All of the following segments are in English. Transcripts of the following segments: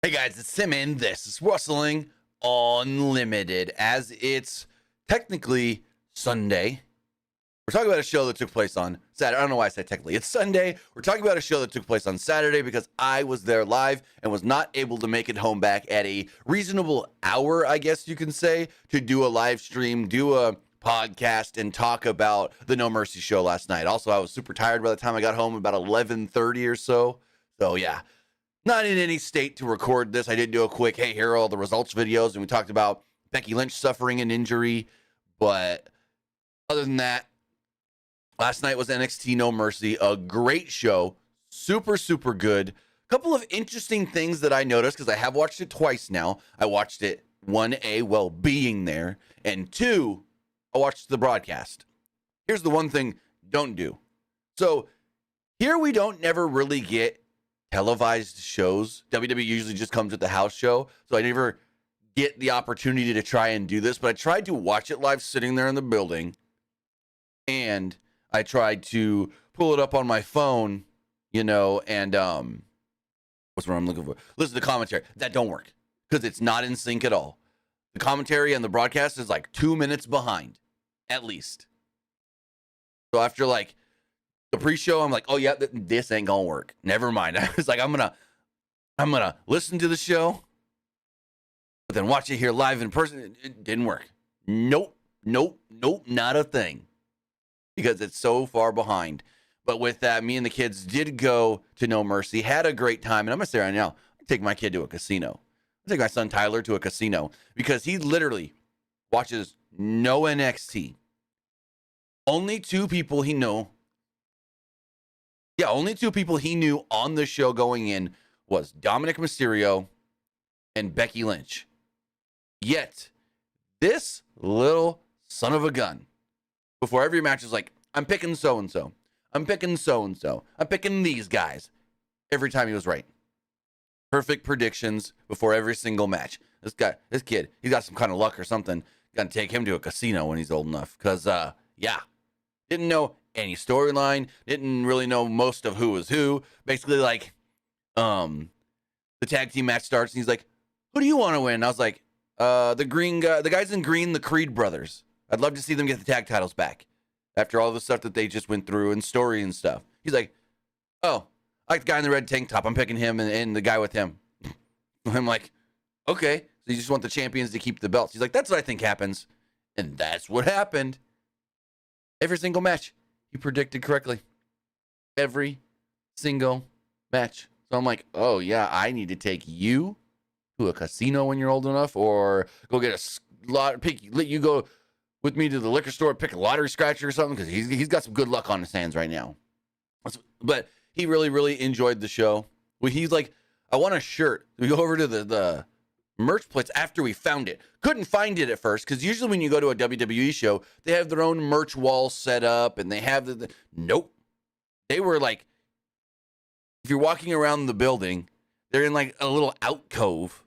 Hey guys, it's Sim and this is Wrestling Unlimited. As it's technically Sunday, we're talking about a show that took place on Saturday. I don't know why I said technically. It's Sunday. We're talking about a show that took place on Saturday because I was there live and was not able to make it home back at a reasonable hour, I guess you can say, to do a live stream, do a podcast, and talk about the No Mercy show last night. Also, I was super tired by the time I got home, about 11:30 or so. So yeah. Not in any state to record this. I did do a quick, hey, here are all the results videos, and we talked about Becky Lynch suffering an injury. But other than that, last night was NXT No Mercy, a great show, super, super good. A couple of interesting things that I noticed, because I have watched it twice now. I watched it, 1A, while being there, and 2, I watched the broadcast. Here's the one thing don't do. So here we don't never really get televised shows. WWE usually just comes with the house show, so I never get the opportunity to try and do this, but I tried to watch it live sitting there in the building, and I tried to pull it up on my phone, and what's what I'm looking for? Listen to the commentary. That don't work because it's not in sync at all. The commentary and the broadcast is like 2 minutes behind, at least. So after like the pre-show, I'm like, oh yeah, this ain't gonna work. Never mind. I was like, I'm gonna listen to the show, but then watch it here live in person. It didn't work. Nope, not a thing, because it's so far behind. But with that, me and the kids did go to No Mercy, had a great time, and I'm gonna say right now, I take my kid to a casino. I take my son Tyler to a casino because he literally watches no NXT. Only two people he knew on the show going in was Dominic Mysterio and Becky Lynch. Yet, this little son of a gun, before every match, is like, I'm picking so-and-so. I'm picking so-and-so. I'm picking these guys. Every time he was right. Perfect predictions before every single match. This kid, he's got some kind of luck or something. Gonna take him to a casino when he's old enough. Because, didn't know any storyline, didn't really know most of who was who. Basically, like, the tag team match starts, and he's like, who do you want to win? I was like, the green guy, the guys in green, the Creed brothers. I'd love to see them get the tag titles back after all the stuff that they just went through and story and stuff. He's like, oh, I like the guy in the red tank top. I'm picking him and the guy with him. I'm like, okay. So you just want the champions to keep the belts. He's like, that's what I think happens. And that's what happened. Every single match, he predicted correctly. Every single match. So I'm like, oh, yeah, I need to take you to a casino when you're old enough, or go get a let you go with me to the liquor store, pick a lottery scratcher or something, because he's got some good luck on his hands right now. But he really, really enjoyed the show. He's like, I want a shirt. We go over to the merch place after we found it. Couldn't find it at first, because usually when you go to a WWE show, they have their own merch wall set up, and they have nope. They were like, if you're walking around the building, they're in like a little alcove.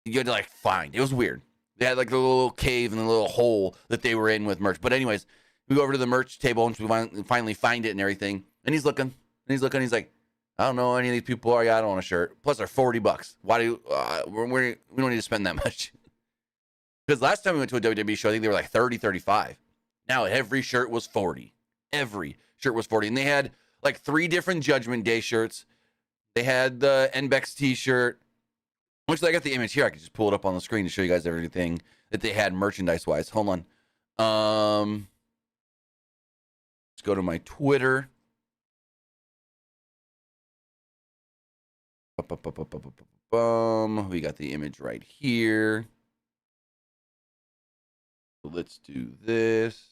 You had to like find. It was weird. They had like a little cave and a little hole that they were in with merch. But anyways, we go over to the merch table and we finally find it and everything. And he's looking. He's like, I don't know any of these people are. Yeah, I don't want a shirt. Plus, they're $40. Why do we don't need to spend that much? Because last time we went to a WWE show, I think they were like 30, 35. Now every shirt was 40. Every shirt was 40. And they had like 3 different Judgment Day shirts. They had the NXT T-shirt. Actually, I got the image here. I can just pull it up on the screen to show you guys everything that they had merchandise-wise. Hold on. Let's go to my Twitter. We got the image right here. So let's do this.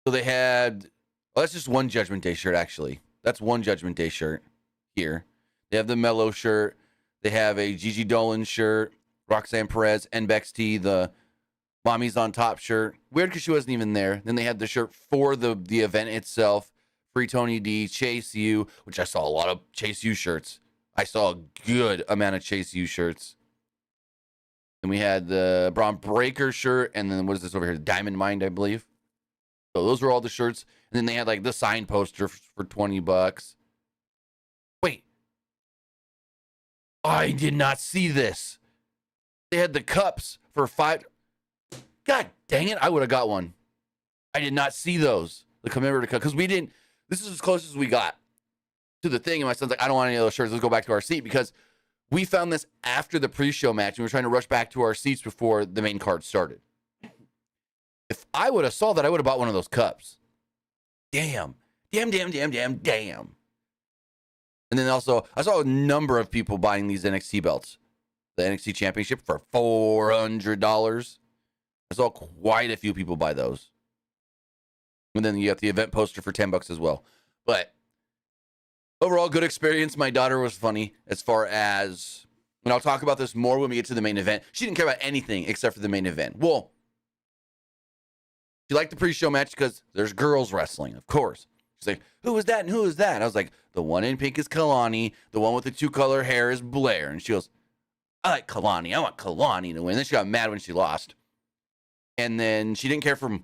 So they had, well, that's just one Judgment Day shirt, actually. That's one Judgment Day shirt here. They have the Mellow shirt. They have a Gigi Dolan shirt, Roxanne Perez, NXT, the Mommy's on Top shirt. Weird because she wasn't even there. Then they had the shirt for the event itself. Free Tony D, Chase U, which I saw a lot of Chase U shirts. I saw a good amount of Chase U shirts. Then we had the Braun Breaker shirt, and then what is this over here? Diamond Mind, I believe. So those were all the shirts. And then they had like the sign poster for $20. Wait, I did not see this. They had the cups for 5. God dang it, I would have got one. I did not see those. The commemorative cup, because we didn't. This is as close as we got to the thing, and my son's like, I don't want any of those shirts. Let's go back to our seat, because we found this after the pre-show match, and we were trying to rush back to our seats before the main card started. If I would have saw that, I would have bought one of those cups. Damn. And then also, I saw a number of people buying these NXT belts. The NXT Championship for $400. I saw quite a few people buy those. And then you got the event poster for $10 as well. But overall, good experience. My daughter was funny as far as, and I'll talk about this more when we get to the main event. She didn't care about anything except for the main event. Well, she liked the pre-show match because there's girls wrestling, of course. She's like, who is that and who is that? And I was like, the one in pink is Kalani. The one with the 2-color hair is Blair. And she goes, I like Kalani. I want Kalani to win. Then she got mad when she lost. And then she didn't care for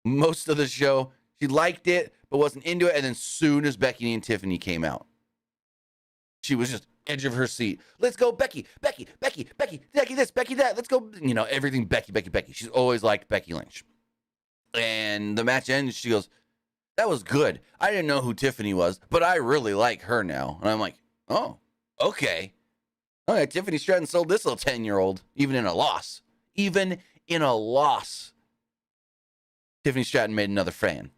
most of the show. She liked it, but wasn't into it. And then soon as Becky and Tiffany came out, she was just edge of her seat. Let's go, Becky this, Becky that. Let's go. You know, everything Becky. She's always liked Becky Lynch. And the match ended. She goes, that was good. I didn't know who Tiffany was, but I really like her now. And I'm like, oh, okay. All right, Tiffany Stratton sold this little 10-year-old, even in a loss. Even in a loss, Tiffany Stratton made another fan.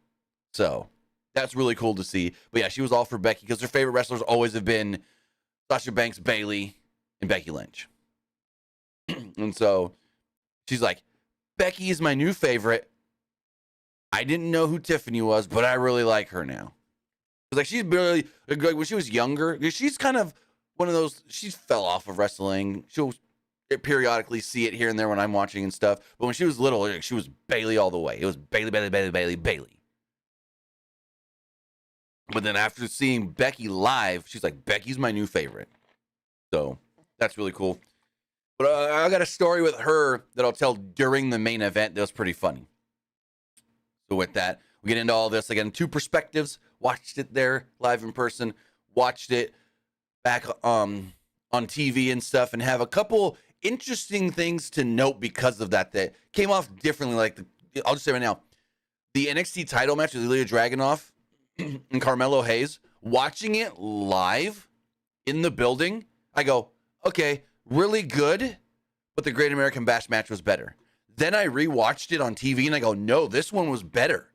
So that's really cool to see. But yeah, she was all for Becky because her favorite wrestlers always have been Sasha Banks, Bayley, and Becky Lynch. And so she's like, Becky is my new favorite. I didn't know who Tiffany was, but I really like her now. It's like she's barely, like when she was younger, she's kind of one of those, she fell off of wrestling. She'll periodically see it here and there when I'm watching and stuff. But when she was little, she was Bayley all the way. It was Bayley. But then after seeing Becky live, she's like, Becky's my new favorite. So that's really cool. But I got a story with her that I'll tell during the main event that was pretty funny. So with that, we get into all this. Again, 2 perspectives. Watched it there live in person. Watched it back on TV and stuff. And have a couple interesting things to note because of that came off differently. Like, I'll just say right now, the NXT title match with Ilya Dragunov and Carmelo Hayes, watching it live in the building, I go, okay, really good, but the Great American Bash match was better. Then I rewatched it on TV and I go, no, this one was better.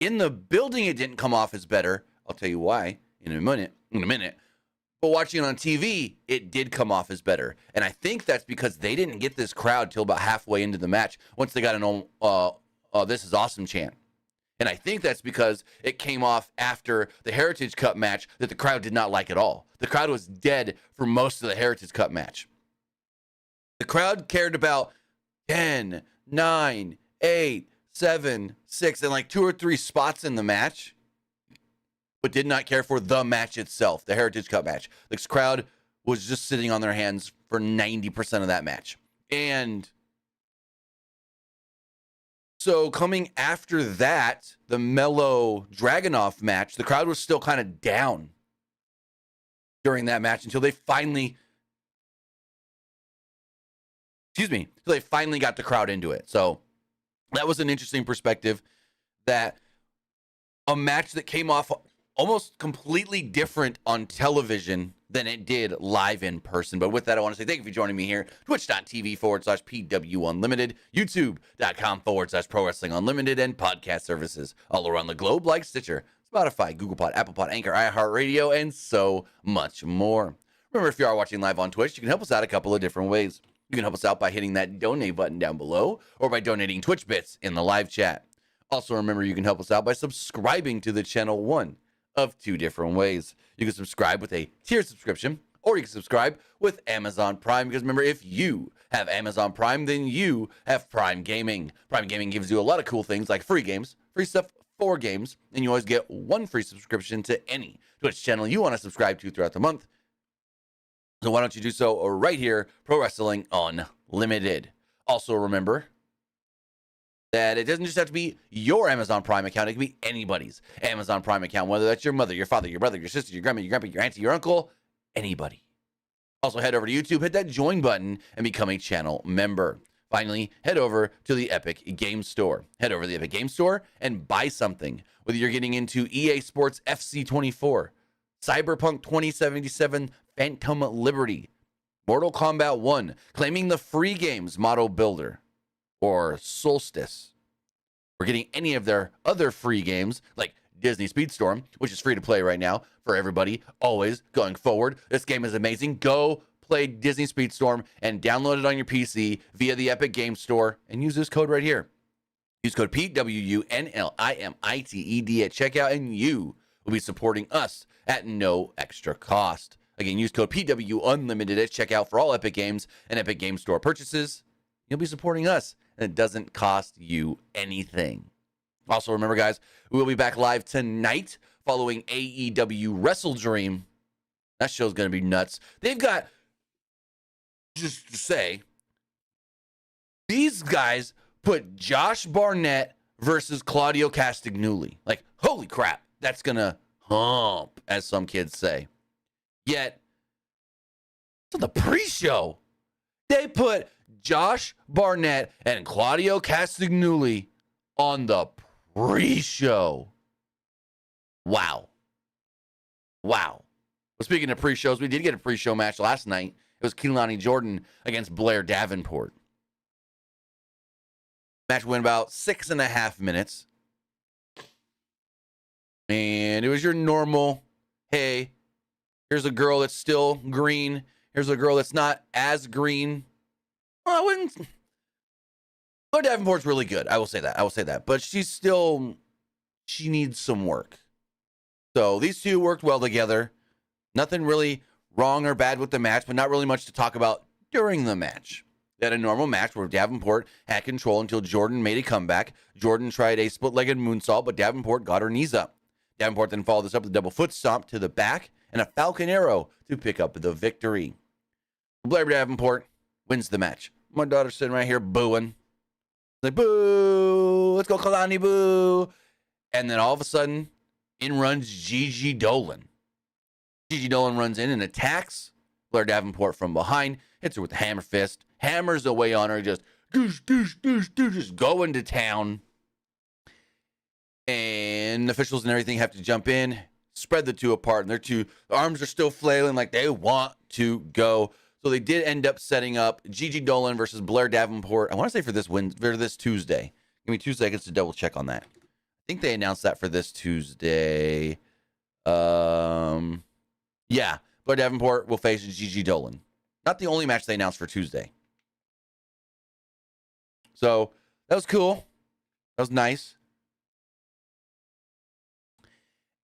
In the building, it didn't come off as better. I'll tell you why in a minute. But watching it on TV, it did come off as better. And I think that's because they didn't get this crowd till about halfway into the match once they got an this is awesome chant. And I think that's because it came off after the Heritage Cup match that the crowd did not like at all. The crowd was dead for most of the Heritage Cup match. The crowd cared about 10, 9, 8, 7, 6, and like 2 or 3 spots in the match, but did not care for the match itself, the Heritage Cup match. The crowd was just sitting on their hands for 90% of that match. And so coming after that, the Melo Dragunov match, the crowd was still kind of down during that match until they finally, got the crowd into it. So that was an interesting perspective, that a match that came off almost completely different on television than it did live in person. But with that, I want to say thank you for joining me here. Twitch.tv/PW Unlimited, YouTube.com/Pro Wrestling Unlimited, and podcast services all around the globe like Stitcher, Spotify, Google Pod, Apple Pod, Anchor, iHeartRadio, and so much more. Remember, if you are watching live on Twitch, you can help us out a couple of different ways. You can help us out by hitting that donate button down below or by donating Twitch bits in the live chat. Also, remember, you can help us out by subscribing to the channel one of 2 different ways. You can subscribe with a tier subscription, or you can subscribe with Amazon Prime, because remember, if you have Amazon Prime, then you have Prime Gaming. Prime Gaming gives you a lot of cool things like free games, free stuff for games, and you always get 1 free subscription to any Twitch channel you want to subscribe to throughout the month. So why don't you do so right here, Pro Wrestling Unlimited. Also remember, that it doesn't just have to be your Amazon Prime account. It can be anybody's Amazon Prime account, whether that's your mother, your father, your brother, your sister, your grandma, your grandpa, your auntie, your uncle, anybody. Also, head over to YouTube, hit that join button, and become a channel member. Finally, head over to the Epic Game Store. Head over to the Epic Game Store and buy something. Whether you're getting into EA Sports FC 24, Cyberpunk 2077 Phantom Liberty, Mortal Kombat 1, claiming the free games Model Builder, or Solstice. We're getting any of their other free games, like Disney Speedstorm, which is free to play right now for everybody, always going forward. This game is amazing. Go play Disney Speedstorm and download it on your PC via the Epic Game Store and use this code right here. Use code PWU NLIMITED at checkout, and you will be supporting us at no extra cost. Again, use code PWU Unlimited at checkout for all Epic Games and Epic Game Store purchases. You'll be supporting us, and it doesn't cost you anything. Also, remember, guys, we will be back live tonight following AEW Wrestle Dream. That show's going to be nuts. They've got, just to say, these guys put Josh Barnett versus Claudio Castagnoli. Like, holy crap, that's going to hump, as some kids say. Yet, to the pre-show, they put Josh Barnett and Claudio Castagnoli on the pre-show. Wow. Well, speaking of pre-shows, we did get a pre-show match last night. It was Keelani Jordan against Blair Davenport. Match went about 6.5 minutes. And it was your normal, hey, here's a girl that's still green. Here's a girl that's not as green. Well, I wouldn't. Blair Davenport's really good. I will say that. But she needs some work. So these two worked well together. Nothing really wrong or bad with the match, but not really much to talk about during the match. They had a normal match where Davenport had control until Jordan made a comeback. Jordan tried a split-legged moonsault, but Davenport got her knees up. Davenport then followed this up with a double foot stomp to the back and a Falcon Arrow to pick up the victory. Blair Davenport wins the match. My daughter's sitting right here booing. Like, boo! Let's go, Kalani, boo! And then all of a sudden, in runs Gigi Dolan. Gigi Dolan runs in and attacks Blair Davenport from behind, hits her with the hammer fist, hammers away on her, just just going to town. And officials and everything have to jump in, spread the two apart, and their arms are still flailing like they want to go. So they did end up setting up Gigi Dolan versus Blair Davenport. I want to say for this Tuesday. Give me 2 seconds to double check on that. I think they announced that for this Tuesday. Yeah, Blair Davenport will face Gigi Dolan. Not the only match they announced for Tuesday. So that was cool. That was nice.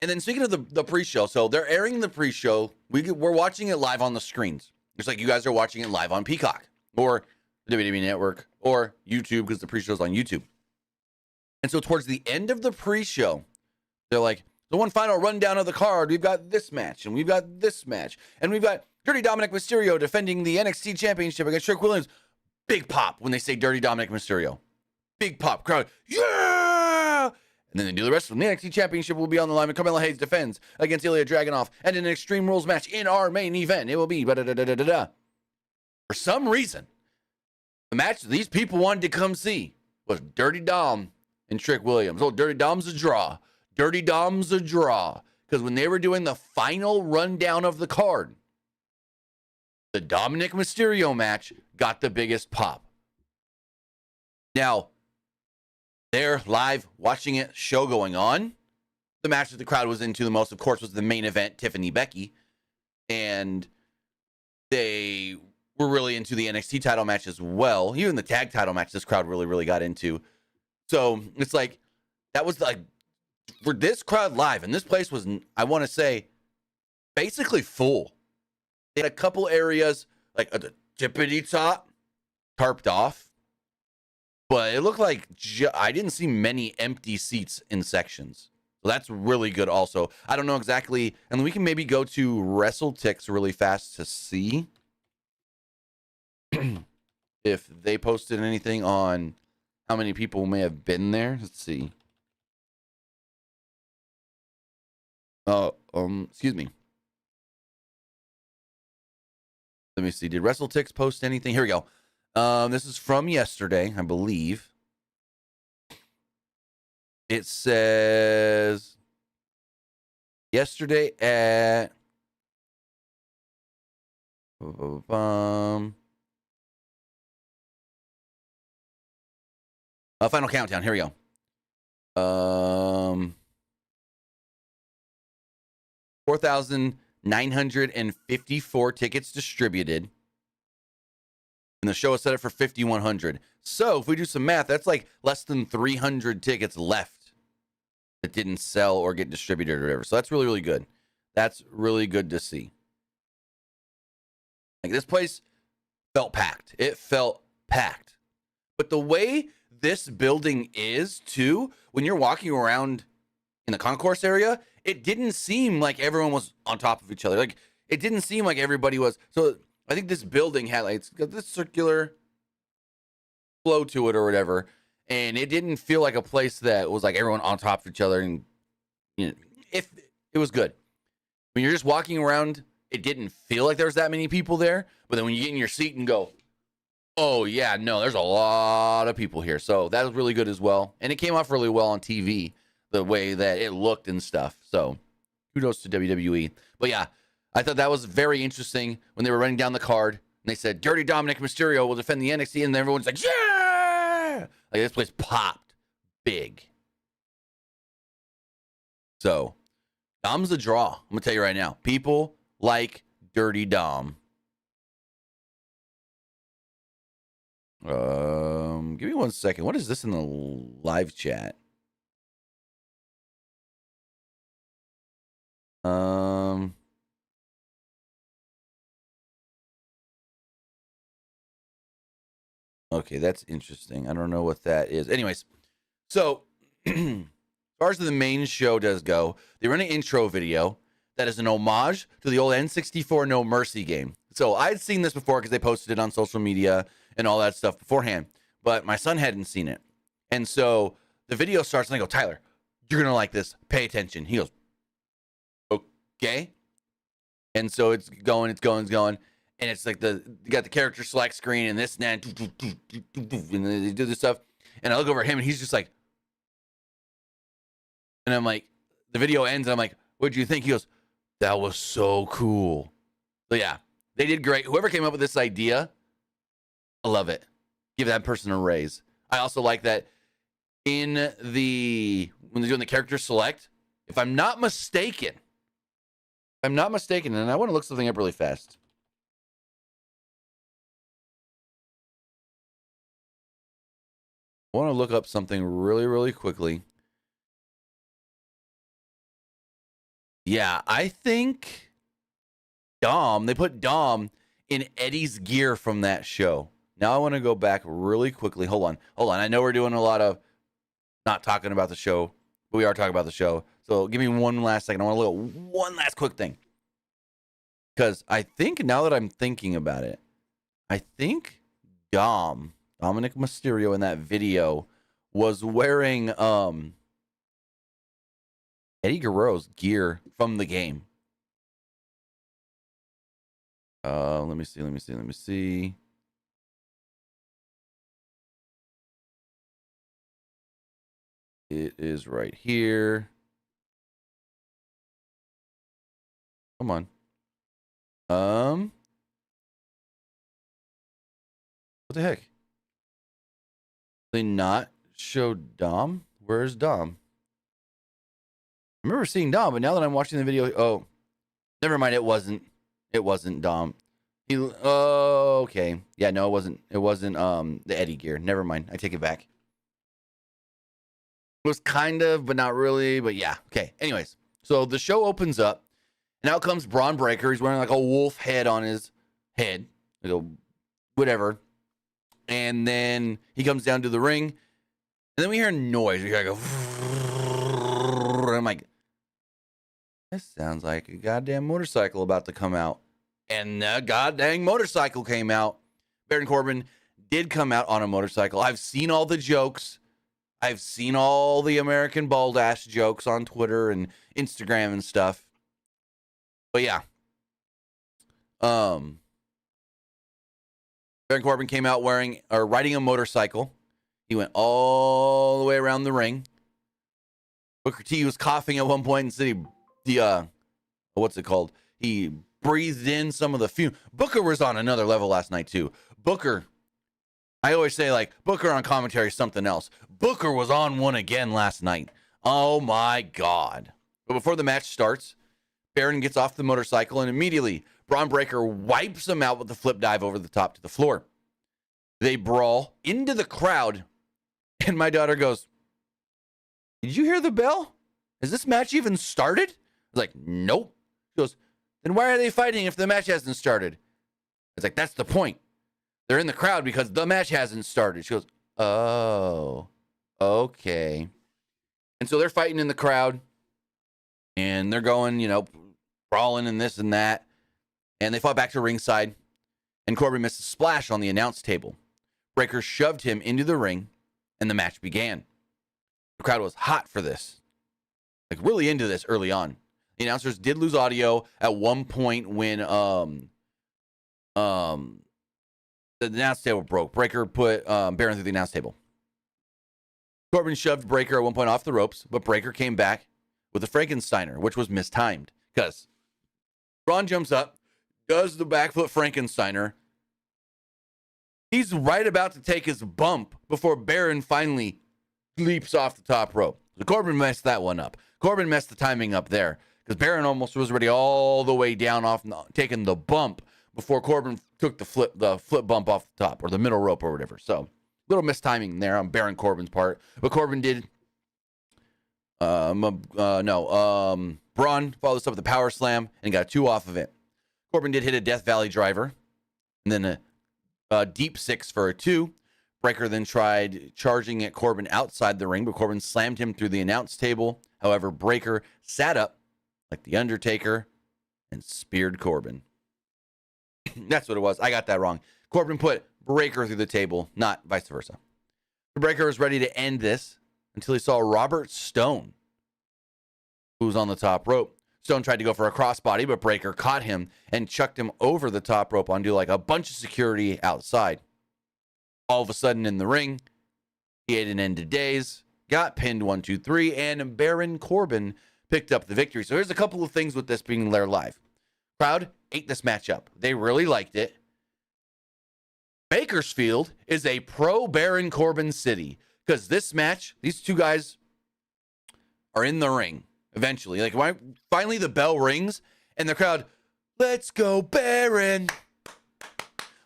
And then speaking of the pre-show, so they're airing the pre-show. We're watching it live on the screens. Just like you guys are watching it live on Peacock or WWE Network or YouTube, because the pre-show is on YouTube. And so towards the end of the pre-show, they're like, the one final rundown of the card, we've got this match, and we've got this match, and we've got Dirty Dominic Mysterio defending the NXT Championship against Trick Williams. Big pop when they say Dirty Dominic Mysterio. Big pop. Crowd, yeah! And then they do the rest of them. The NXT Championship will be on the line, and Carmella Hayes defends against Ilya Dragunov, and in an Extreme Rules match in our main event, it will be For some reason, the match these people wanted to come see was Dirty Dom and Trick Williams. Oh, Dirty Dom's a draw. Dirty Dom's a draw. Because when they were doing the final rundown of the card, the Dominic Mysterio match got the biggest pop. Now, they're live watching it, show going on. The match that the crowd was into the most, of course, was the main event, Tiffany Becky. And they were really into the NXT title match as well. Even the tag title match, this crowd really, really got into. So it's like, that was like, for this crowd live, and this place was, I want to say, basically full. They had a couple areas, like at the tippity top, tarped off. But it looked like I didn't see many empty seats in sections. So that's really good also. I don't know exactly, and we can maybe go to WrestleTix really fast to see if they posted anything on how many people may have been there. Let's see. Excuse me. Let me see. Did WrestleTix post anything? Here we go. This is from yesterday, I believe. It says yesterday at Final Countdown. Here we go. 4,954 tickets distributed. And the show is set up for 5,100. So if we do some math, that's like less than 300 tickets left that didn't sell or get distributed or whatever. So that's really, really good. That's really good to see. Like, this place felt packed. It felt packed. But the way this building is, too, when you're walking around in the concourse area, it didn't seem like everyone was on top of each other. Like, it didn't seem like everybody was. So I think this building had, like, it's got this circular flow to it or whatever. And it didn't feel like a place that was like everyone on top of each other. And, you know, if it was good. When you're just walking around, it didn't feel like there was that many people there. But then when you get in your seat and go, oh, yeah, no, there's a lot of people here. So that was really good as well. And it came off really well on TV, the way that it looked and stuff. So kudos to WWE. But yeah, I thought that was very interesting when they were running down the card. And they said, Dirty Dominic Mysterio will defend the NXT. And everyone's like, yeah! Like, this place popped big. So Dom's a draw. I'm going to tell you right now. People like Dirty Dom. Give me 1 second. What is this in the live chat? Okay, that's interesting. I don't know what that is. Anyways, so as far as the main show does go, they run an intro video that is an homage to the old N64 No Mercy game. So I'd seen this before because they posted it on social media and all that stuff beforehand, but my son hadn't seen it. And so the video starts and I go, Tyler, you're going to like this. Pay attention. He goes, okay. And so it's going. And it's like you got the character select screen and this and that. And they do this stuff. And I look over at him and he's just like, and I'm like, the video ends and I'm like, what'd you think? He goes, that was so cool. So yeah, they did great. Whoever came up with this idea, I love it. Give that person a raise. I also like that when they're doing the character select, if I'm not mistaken, and I want to look something up really fast. I want to look up something really, really quickly. Yeah, I think they put Dom in Eddie's gear from that show. Now I want to go back really quickly. Hold on. I know we're doing a lot of not talking about the show, but we are talking about the show. So give me one last second. I want to look at one last quick thing. Because I think now that I'm thinking about it, I think Dominic Mysterio in that video was wearing Eddie Guerrero's gear from the game. Let me see. It is right here. Come on. What the heck? They not show Dom? Where's Dom? I remember seeing Dom, but now that I'm watching the video, never mind. It wasn't Dom. Okay. Yeah, no, it wasn't the Eddie gear. Never mind. I take it back. It was kind of, but not really. But yeah. Okay. Anyways, so the show opens up, and out comes Braun Breaker. He's wearing like a wolf head on his head, whatever. And then he comes down to the ring, and then we hear a noise. We hear like and I'm like, this sounds like a goddamn motorcycle about to come out. And the goddamn motorcycle came out. Baron Corbin did come out on a motorcycle. I've seen all the jokes. I've seen all the American bald ass jokes on Twitter and Instagram and stuff. But yeah. Baron Corbin came out riding a motorcycle. He went all the way around the ring. Booker T was coughing at one point and said what's it called? He breathed in some of the fume. Booker was on another level last night too. Booker, I always say like Booker on commentary is something else. Booker was on one again last night. Oh my God. But before the match starts, Baron gets off the motorcycle and immediately Braun Breaker wipes him out with the flip dive over the top to the floor. They brawl into the crowd and my daughter goes, "Did you hear the bell? Has this match even started?" I was like, "Nope." She goes, "Then why are they fighting if the match hasn't started?" I was like, "That's the point. They're in the crowd because the match hasn't started." She goes, "Oh, okay." And so they're fighting in the crowd and they're going, brawling and this and that. And they fought back to ringside and Corbin missed a splash on the announce table. Breaker shoved him into the ring and the match began. The crowd was hot for this, like really into this early on. The announcers did lose audio at one point when the announce table broke. Breaker put Baron through the announce table. Corbin shoved Breaker at one point off the ropes, but Breaker came back with a Frankensteiner, which was mistimed because Braun jumps up, does the backflip Frankensteiner. He's right about to take his bump before Baron finally leaps off the top rope. So Corbin messed that one up. Corbin messed the timing up there because Baron almost was already all the way down off taking the bump before Corbin took the flip bump off the top or the middle rope or whatever. So little mistiming there on Baron Corbin's part. But Corbin did Braun followed this up with a power slam and got 2 off of it. Corbin did hit a Death Valley driver and then a deep 6 for a 2. Breaker then tried charging at Corbin outside the ring, but Corbin slammed him through the announce table. However, Breaker sat up like the Undertaker and speared Corbin. That's what it was. I got that wrong. Corbin put Breaker through the table, not vice versa. Breaker was ready to end this until he saw Robert Stone, who was on the top rope. Stone tried to go for a crossbody, but Breaker caught him and chucked him over the top rope onto like a bunch of security outside. All of a sudden in the ring, he had an end of days, got pinned 1, 2, 3, and Baron Corbin picked up the victory. So here's a couple of things with this being there live. Crowd ate this match up. They really liked it. Bakersfield is a pro Baron Corbin city because this match, these two guys are in the ring eventually. Like finally the bell rings and the crowd, "Let's go Baron.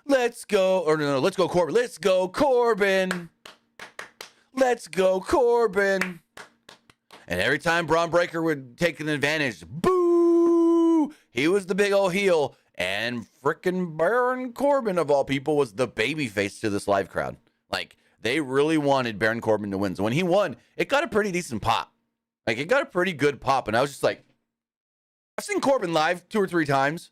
Let's go," or no, "Let's go Corbin. Let's go Corbin. Let's go Corbin." And every time Braun Breaker would take an advantage, boo! He was the big old heel. And frickin' Baron Corbin, of all people, was the babyface to this live crowd. Like, they really wanted Baron Corbin to win. So when he won, it got a pretty decent pop. Like, it got a pretty good pop. And I was just like, I've seen Corbin live 2 or 3 times.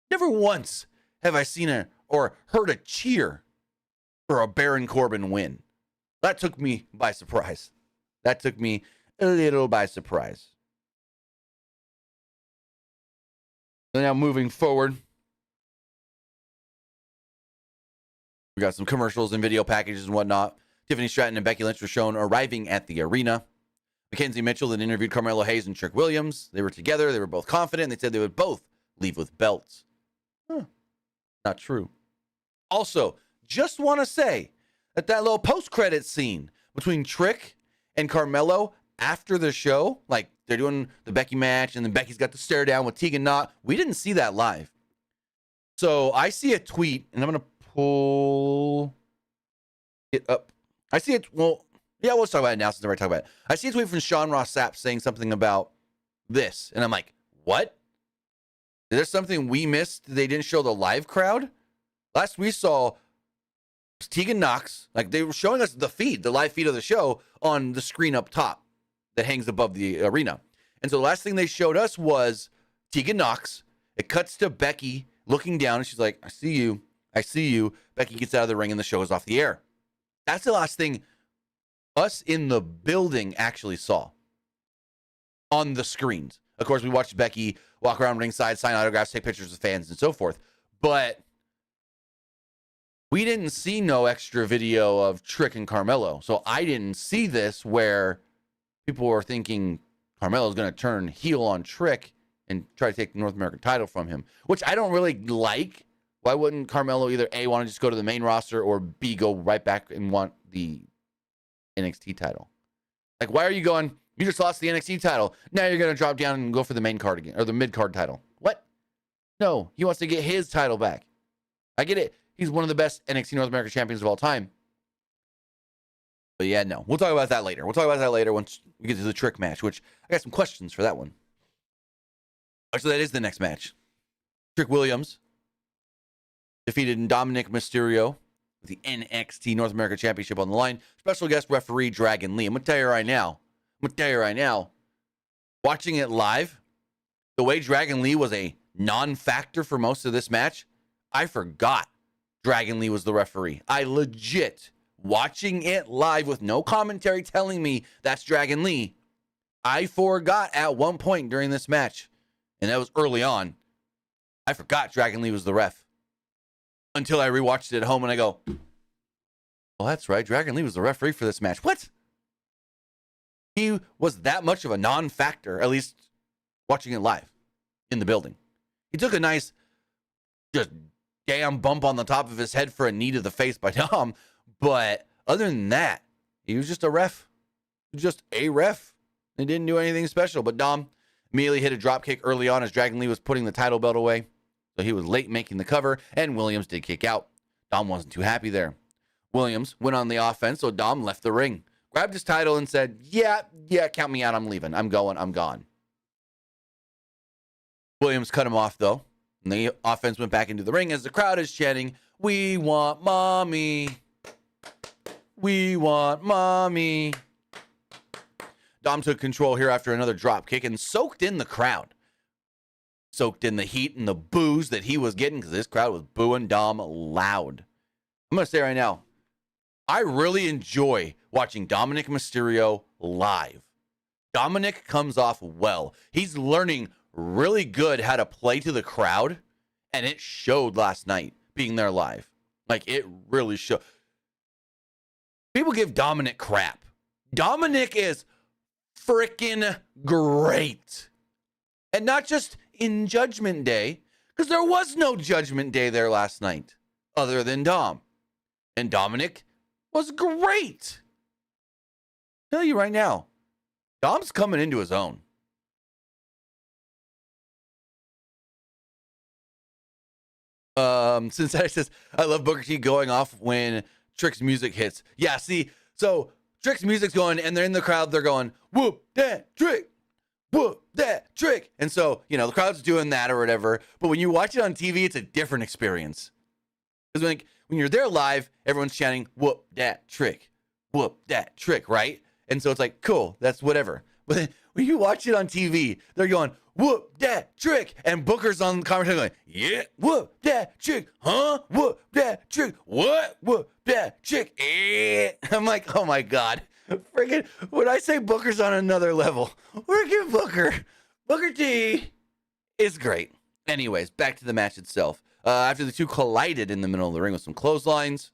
Never once have I seen or heard a cheer for a Baron Corbin win. That took me by surprise. That took me a little by surprise. So now moving forward, we got some commercials and video packages and whatnot. Tiffany Stratton and Becky Lynch were shown arriving at the arena. Mackenzie Mitchell then interviewed Carmelo Hayes and Trick Williams. They were together. They were both confident. They said they would both leave with belts. Not true. Also, just want to say that little post-credit scene between Trick and Carmelo after the show, like they're doing the Becky match and then Becky's got the stare down with Tegan Knott. We didn't see that live. So I see a tweet and I'm going to pull it up. I see it. Well, yeah, we'll talk about it now since I already talked about it. I see a tweet from Sean Ross Sapp saying something about this. And I'm like, what? Is there something we missed? They didn't show the live crowd? Last we saw Tegan Knox, like they were showing us the live feed of the show on the screen up top that hangs above the arena. And so the last thing they showed us was Tegan Knox. It cuts to Becky looking down and she's like, "I see you. I see you. Becky gets out of the ring and the show is off the air. That's the last thing us in the building actually saw on the screens. Of course, we watched Becky walk around ringside, sign autographs, take pictures with fans, and so forth. But we didn't see no extra video of Trick and Carmelo. So I didn't see this where people were thinking Carmelo's going to turn heel on Trick and try to take the North American title from him, which I don't really like. Why wouldn't Carmelo either A, want to just go to the main roster, or B, go right back and want the NXT title? Like, why are you going, you just lost the NXT title, now you're going to drop down and go for the main card again, or the mid-card title? What? No, he wants to get his title back. I get it. He's one of the best NXT North American champions of all time. But yeah, no. We'll talk about that later. We'll talk about that later once we get to the Trick match, which I got some questions for that one. Actually, that is the next match. Trick Williams defeated Dominic Mysterio with the NXT North American Championship on the line. Special guest referee Dragon Lee. I'm going to tell you right now, watching it live, the way Dragon Lee was a non-factor for most of this match, I forgot Dragon Lee was the referee. I legit, watching it live with no commentary telling me that's Dragon Lee, I forgot at one point during this match, and that was early on, I forgot Dragon Lee was the ref. Until I rewatched it at home and I go, well, that's right, Dragon Lee was the referee for this match. What? He was that much of a non-factor, at least watching it live in the building. He took a nice, just damn bump on the top of his head for a knee to the face by Dom. But other than that, he was just a ref. Just a ref. He didn't do anything special. But Dom immediately hit a drop kick early on as Dragon Lee was putting the title belt away. So he was late making the cover, and Williams did kick out. Dom wasn't too happy there. Williams went on the offense, so Dom left the ring, grabbed his title, and said, yeah, count me out. I'm leaving. I'm going. I'm gone. Williams cut him off, though. And the offense went back into the ring as the crowd is chanting, "We want mommy. We want mommy." Dom took control here after another drop kick and soaked in the crowd. Soaked in the heat and the boos that he was getting because this crowd was booing Dom loud. I'm going to say right now, I really enjoy watching Dominic Mysterio live. Dominic comes off well. He's learning really good how to play to the crowd, and it showed last night being there live. Like, it really showed. People give Dominic crap. Dominic is freaking great. And not just in Judgment Day, because there was no Judgment Day there last night other than Dom. And Dominic was great. I'll tell you right now, Dom's coming into his own. Cincinnati says, I love Booker T going off when Trick's music hits. Yeah, see, so Trick's music's going, and they're in the crowd, they're going, whoop that Trick, whoop that Trick. And so, you know, the crowd's doing that or whatever, but when you watch it on TV, it's a different experience. Because when you're there live, everyone's chanting, whoop that Trick, right? And so it's like, cool, that's whatever. But then when you watch it on TV, they're going, whoop that Trick. And Booker's on commentary going, yeah, whoop that Trick, huh? Whoop that Trick, what? Whoop that Trick. I'm like, oh my God. Freaking, when I say Booker's on another level, freaking Booker T is great. Anyways, back to the match itself. After the two collided in the middle of the ring with some clotheslines,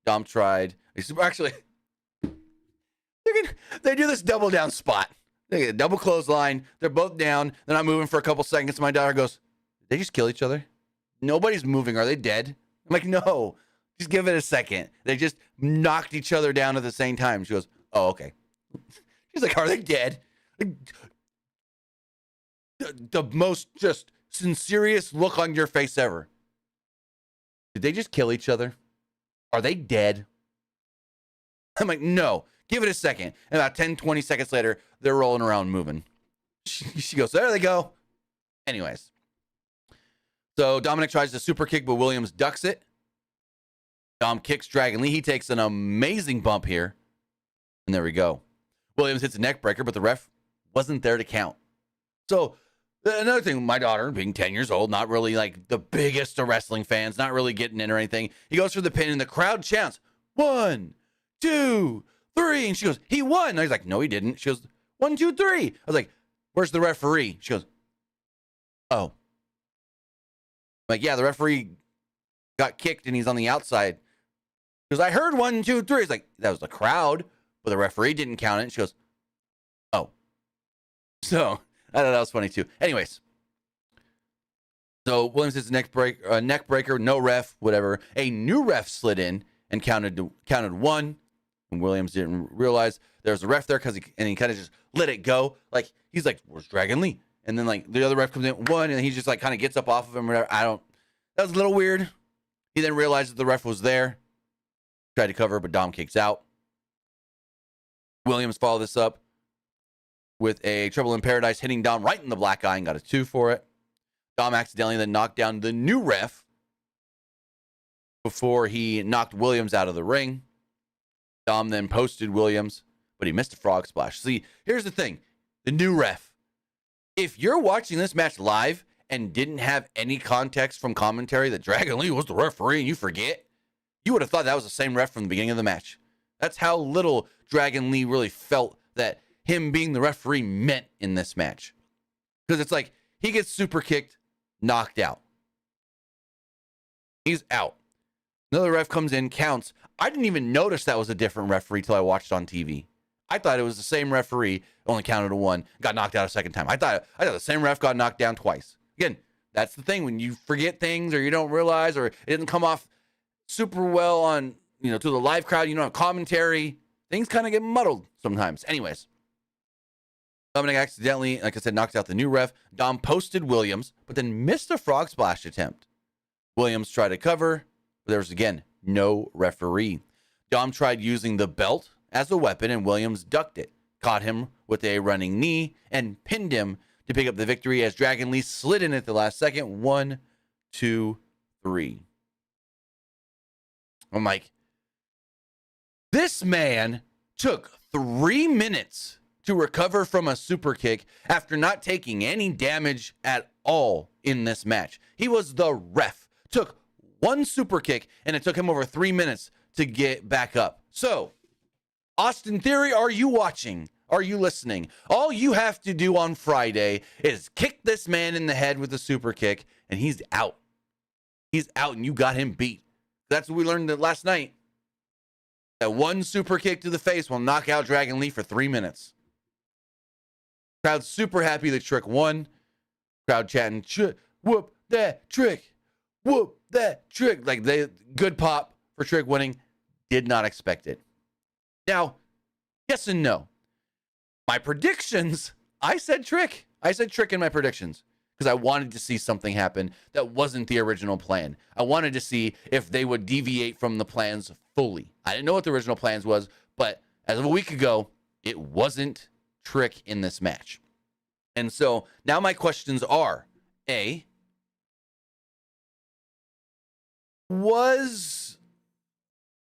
Dom tried. Actually, they do this double down spot. They get a double clothesline. They're both down. They're not moving for a couple seconds. My daughter goes, did they just kill each other? Nobody's moving. Are they dead? I'm like, no. Just give it a second. They just knocked each other down at the same time. She goes, oh, okay. She's like, are they dead? The most just sincerest look on your face ever. Did they just kill each other? Are they dead? I'm like, no. Give it a second. And about 10, 20 seconds later, they're rolling around moving. She goes, there they go. Anyways. So Dominic tries to super kick, but Williams ducks it. Dom kicks Dragon Lee. He takes an amazing bump here. And there we go. Williams hits a neck breaker, but the ref wasn't there to count. So Another thing, my daughter, being 10 years old, not really like the biggest of wrestling fans, not really getting in or anything. He goes for the pin, and the crowd chants, 1, 2, 3. And she goes, he won. And he's like, no, he didn't. She goes, 1, 2, 3. I was like, where's the referee? She goes, oh. I'm like, yeah, the referee got kicked, and he's on the outside. Because I heard 1, 2, 3. He's like, that was the crowd, but the referee didn't count it. She goes, oh. So I thought that was funny too. Anyways, so Williams hits a neck breaker, no ref, whatever. A new ref slid in and counted 1, and Williams didn't realize there was a ref there because he kind of just let it go. Like he's like, "Where's Dragon Lee?" And then like the other ref comes in 1, and he just like kind of gets up off of him. Whatever. That was a little weird. He then realized that the ref was there, tried to cover, but Dom kicks out. Williams followed this up with a Trouble in Paradise, hitting Dom right in the black eye and got a 2 for it. Dom accidentally then knocked down the new ref before he knocked Williams out of the ring. Dom then posted Williams, but he missed a frog splash. See, here's the thing. The new ref. If you're watching this match live and didn't have any context from commentary that Dragon Lee was the referee and you forget, you would have thought that was the same ref from the beginning of the match. That's how little Dragon Lee really felt that him being the referee meant in this match. Because it's like, he gets super kicked, knocked out. He's out. Another ref comes in, counts. I didn't even notice that was a different referee till I watched it on TV. I thought it was the same referee, only counted a 1, got knocked out a second time. I thought the same ref got knocked down twice. Again, that's the thing. When you forget things or you don't realize or it didn't come off super well on, to the live crowd, you don't have commentary, things kind of get muddled sometimes. Anyways. Dominic accidentally, like I said, knocked out the new ref. Dom posted Williams, but then missed a frog splash attempt. Williams tried to cover, but there was, again, no referee. Dom tried using the belt as a weapon, and Williams ducked it, caught him with a running knee, and pinned him to pick up the victory as Dragon Lee slid in at the last second. 1, 2, 3. I'm like, this man took 3 minutes to recover from a super kick after not taking any damage at all in this match. He was the ref. Took 1 super kick, and it took him over 3 minutes to get back up. So, Austin Theory, are you watching? Are you listening? All you have to do on Friday is kick this man in the head with a super kick, and he's out. He's out, and you got him beat. That's what we learned last night. That 1 super kick to the face will knock out Dragon Lee for 3 minutes. Crowd's super happy that Trick won. Crowd chatting, whoop that Trick. Whoop that Trick. Like, good pop for Trick winning. Did not expect it. Now, yes and no. My predictions, I said Trick. I said Trick in my predictions because I wanted to see something happen that wasn't the original plan. I wanted to see if they would deviate from the plans fully. I didn't know what the original plans was, but as of a week ago, it wasn't Trick in this match. And so now my questions are, A, was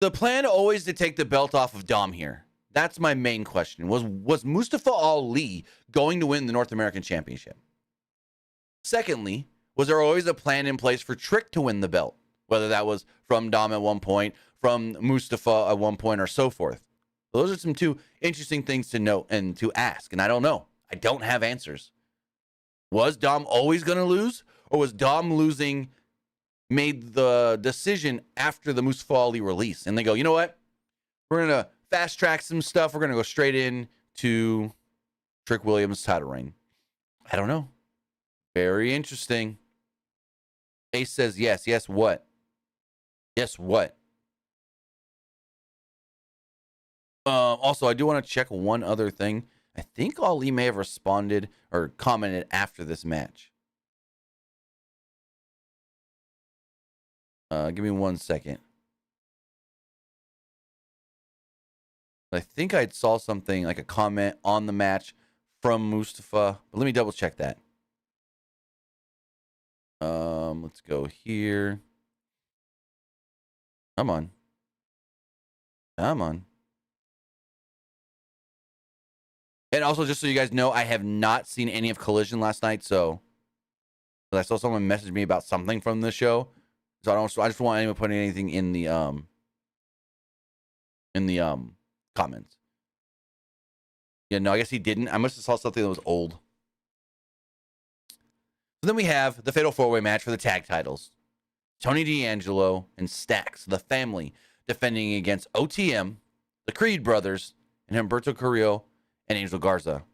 the plan always to take the belt off of Dom here? That's my main question. Was Mustafa Ali going to win the North American Championship? Secondly, was there always a plan in place for Trick to win the belt? Whether that was from Dom at one point, from Mustafa at one point, or so forth. Those are some 2 interesting things to note and to ask, and I don't know. I don't have answers. Was Dom always going to lose, or was Dom losing made the decision after the Mustafa Ali release? And they go, you know what? We're going to fast track some stuff. We're going to go straight in to Trick Williams' title reign. I don't know. Very interesting. Ace says yes. Yes, what? Yes, what? Also, I do want to check one other thing. I think Ali may have responded or commented after this match. Give me 1 second. I think I saw something like a comment on the match from Mustafa, but let me double check that. Let's go here. Come on. Come on. And also, just so you guys know, I have not seen any of Collision last night, so I saw someone message me about something from the show. So I just want anyone putting anything in the comments. Yeah, no, I guess he didn't. I must have saw something that was old. So then we have the Fatal 4-Way match for the tag titles. Tony D'Angelo and Stax, the family, defending against OTM, the Creed brothers, and Humberto Carrillo and Angel Garza.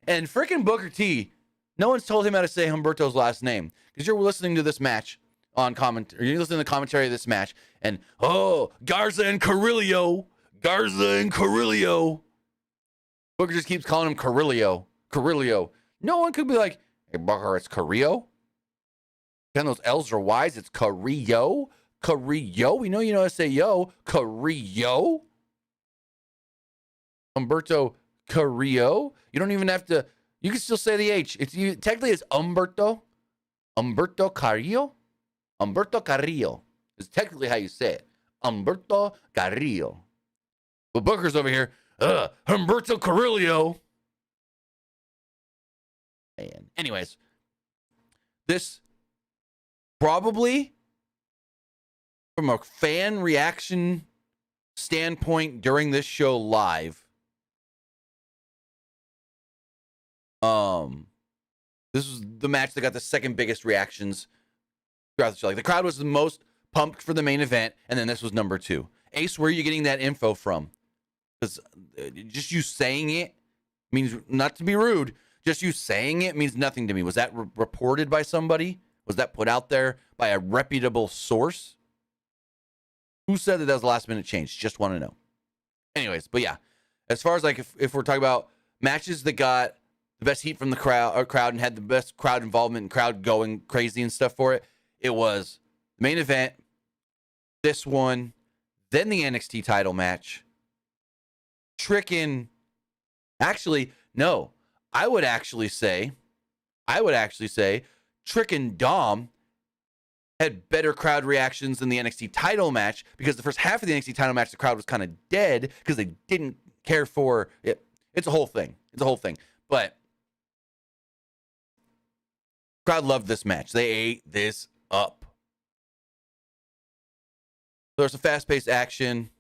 And freaking Booker T, no one's told him how to say Humberto's last name. Because you're listening to this match on comment, or you're listening to the commentary of this match, and Garza and Carrillo. Booker just keeps calling him Carrillo. No one could be like, hey, Booker, it's Carrillo. And those L's are Y's. It's Carrillo. We know you know how to say yo. Carrillo. Humberto Carrillo. You don't even have to. You can still say the H. Technically it's Humberto Carrillo. Humberto Carrillo is technically how you say it. Humberto Carrillo. But Booker's over here. Humberto Carrillo. And anyways, this probably from a fan reaction standpoint during this show live, this was the match that got the second biggest reactions throughout the show. Like, the crowd was the most pumped for the main event, and then this was number 2. Ace, where are you getting that info from? Because just you saying it means, not to be rude, just you saying it means nothing to me. Was that reported by somebody? Was that put out there by a reputable source? Who said that was a last minute change? Just want to know. Anyways, but yeah, as far as like if we're talking about matches that got the best heat from the crowd and had the best crowd involvement and crowd going crazy and stuff for it, it was the main event, this one, then the NXT title match. Actually, no. I would actually say Trick and Dom had better crowd reactions than the NXT title match, because the first half of the NXT title match, the crowd was kind of dead because they didn't care for it. It's a whole thing. But crowd loved this match. They ate this up. There's some fast-paced action.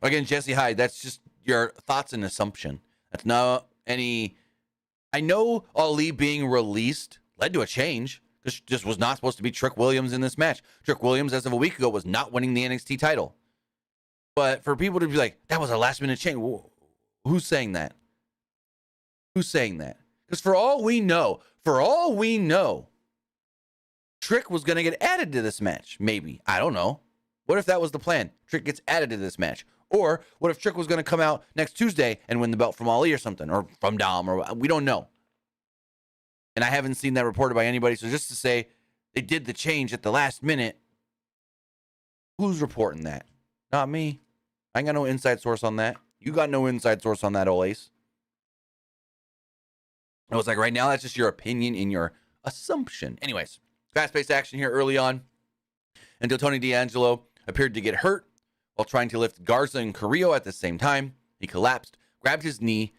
Again, Jesse Hyde, that's just your thoughts and assumption. That's not any. I know Ali being released led to a change. This just was not supposed to be Trick Williams in this match. Trick Williams, as of a week ago, was not winning the NXT title. But for people to be like, that was a last minute change. Who's saying that? Because for all we know, Trick was going to get added to this match. Maybe. I don't know. What if that was the plan? Trick gets added to this match. Or what if Trick was going to come out next Tuesday and win the belt from Ali or something, or from Dom, or we don't know. And I haven't seen that reported by anybody. So just to say they did the change at the last minute, who's reporting that? Not me. I ain't got no inside source on that. You got no inside source on that, old Ace. I was like, right now, that's just your opinion and your assumption. Anyways, fast-paced action here early on until Tony D'Angelo appeared to get hurt while trying to lift Garza and Carrillo at the same time. He collapsed, grabbed his knee.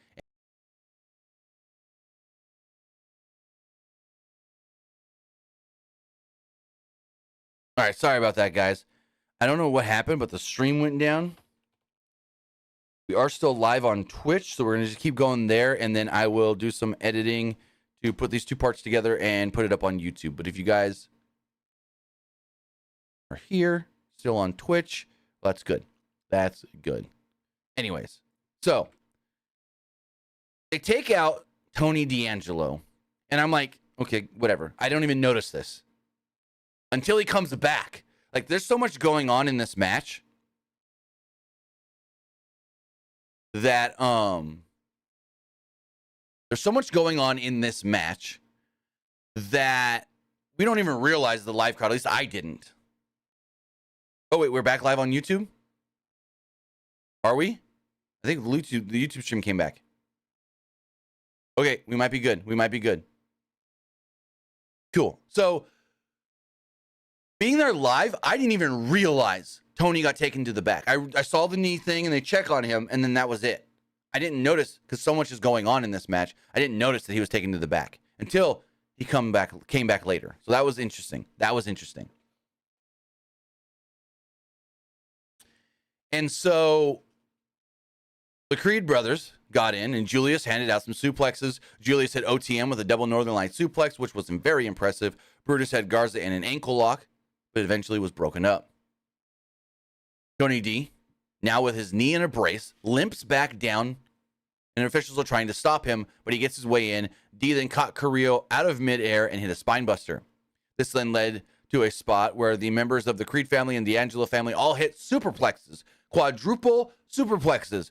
All right, sorry about that, guys. I don't know what happened, but the stream went down. We are still live on Twitch, so we're going to just keep going there, and then I will do some editing to put these two parts together and put it up on YouTube. But if you guys are here, still on Twitch, well, that's good. Anyways, so they take out Tony D'Angelo, and I'm like, okay, whatever. I don't even notice this until he comes back. Like, there's so much going on in this match that we don't even realize the live crowd. At least I didn't. Oh wait, we're back live on YouTube? Are we? I think the YouTube stream came back. Okay, we might be good. Cool. So Being there live, I didn't even realize Tony got taken to the back. I saw the knee thing and they check on him, and then that was it. I didn't notice, because so much is going on in this match, I didn't notice that he was taken to the back until he came back later. So that was interesting. And so the Creed brothers got in, and Julius handed out some suplexes. Julius hit OTM with a double Northern Light suplex, which was very impressive. Brutus had Garza in an ankle lock, but eventually was broken up. Tony D, now with his knee in a brace, limps back down, and officials are trying to stop him, but he gets his way in. D then caught Carrillo out of midair and hit a spine buster. This then led to a spot where the members of the Creed family and the Angelo family all hit superplexes, quadruple superplexes.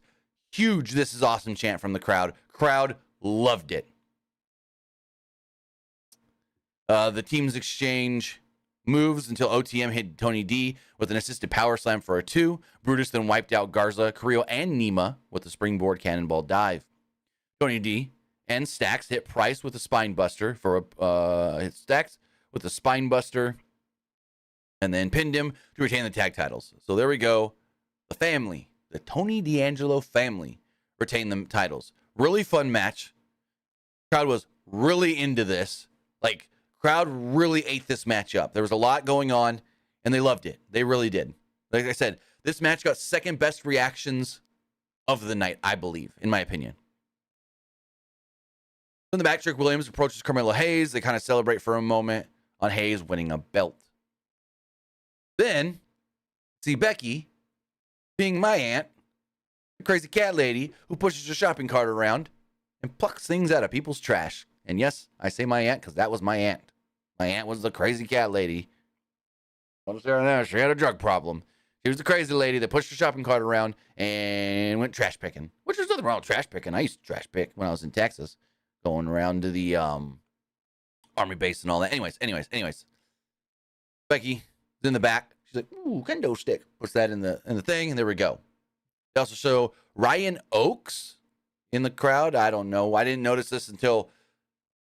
Huge "This is awesome" chant from the crowd. Crowd loved it. The teams exchange moves until OTM hit Tony D with an assisted power slam for a 2. Brutus then wiped out Garza, Carrillo, and Nima with a springboard cannonball dive. Tony D and Stax hit Price with a spine buster for hit Stax with a spine buster, and then pinned him to retain the tag titles. So there we go. The family, the Tony D'Angelo family, retain the titles. Really fun match. Crowd was really into this. Like, crowd really ate this match up. There was a lot going on, and they loved it. They really did. Like I said, this match got second best reactions of the night, I believe, in my opinion. In the back, Trick Williams approaches Carmelo Hayes. They kind of celebrate for a moment on Hayes winning a belt. Then, see Becky, being my aunt, the crazy cat lady who pushes her shopping cart around and plucks things out of people's trash. And yes, I say my aunt because that was my aunt. My aunt was the crazy cat lady. She had a drug problem. She was the crazy lady that pushed her shopping cart around and went trash picking. Which there's nothing wrong with trash picking. I used to trash pick when I was in Texas, going around to the army base and all that. Anyways. Becky's in the back. She's like, ooh, kendo stick. Puts that in the thing, and there we go. They also show Ryan Oakes in the crowd. I don't know. I didn't notice this until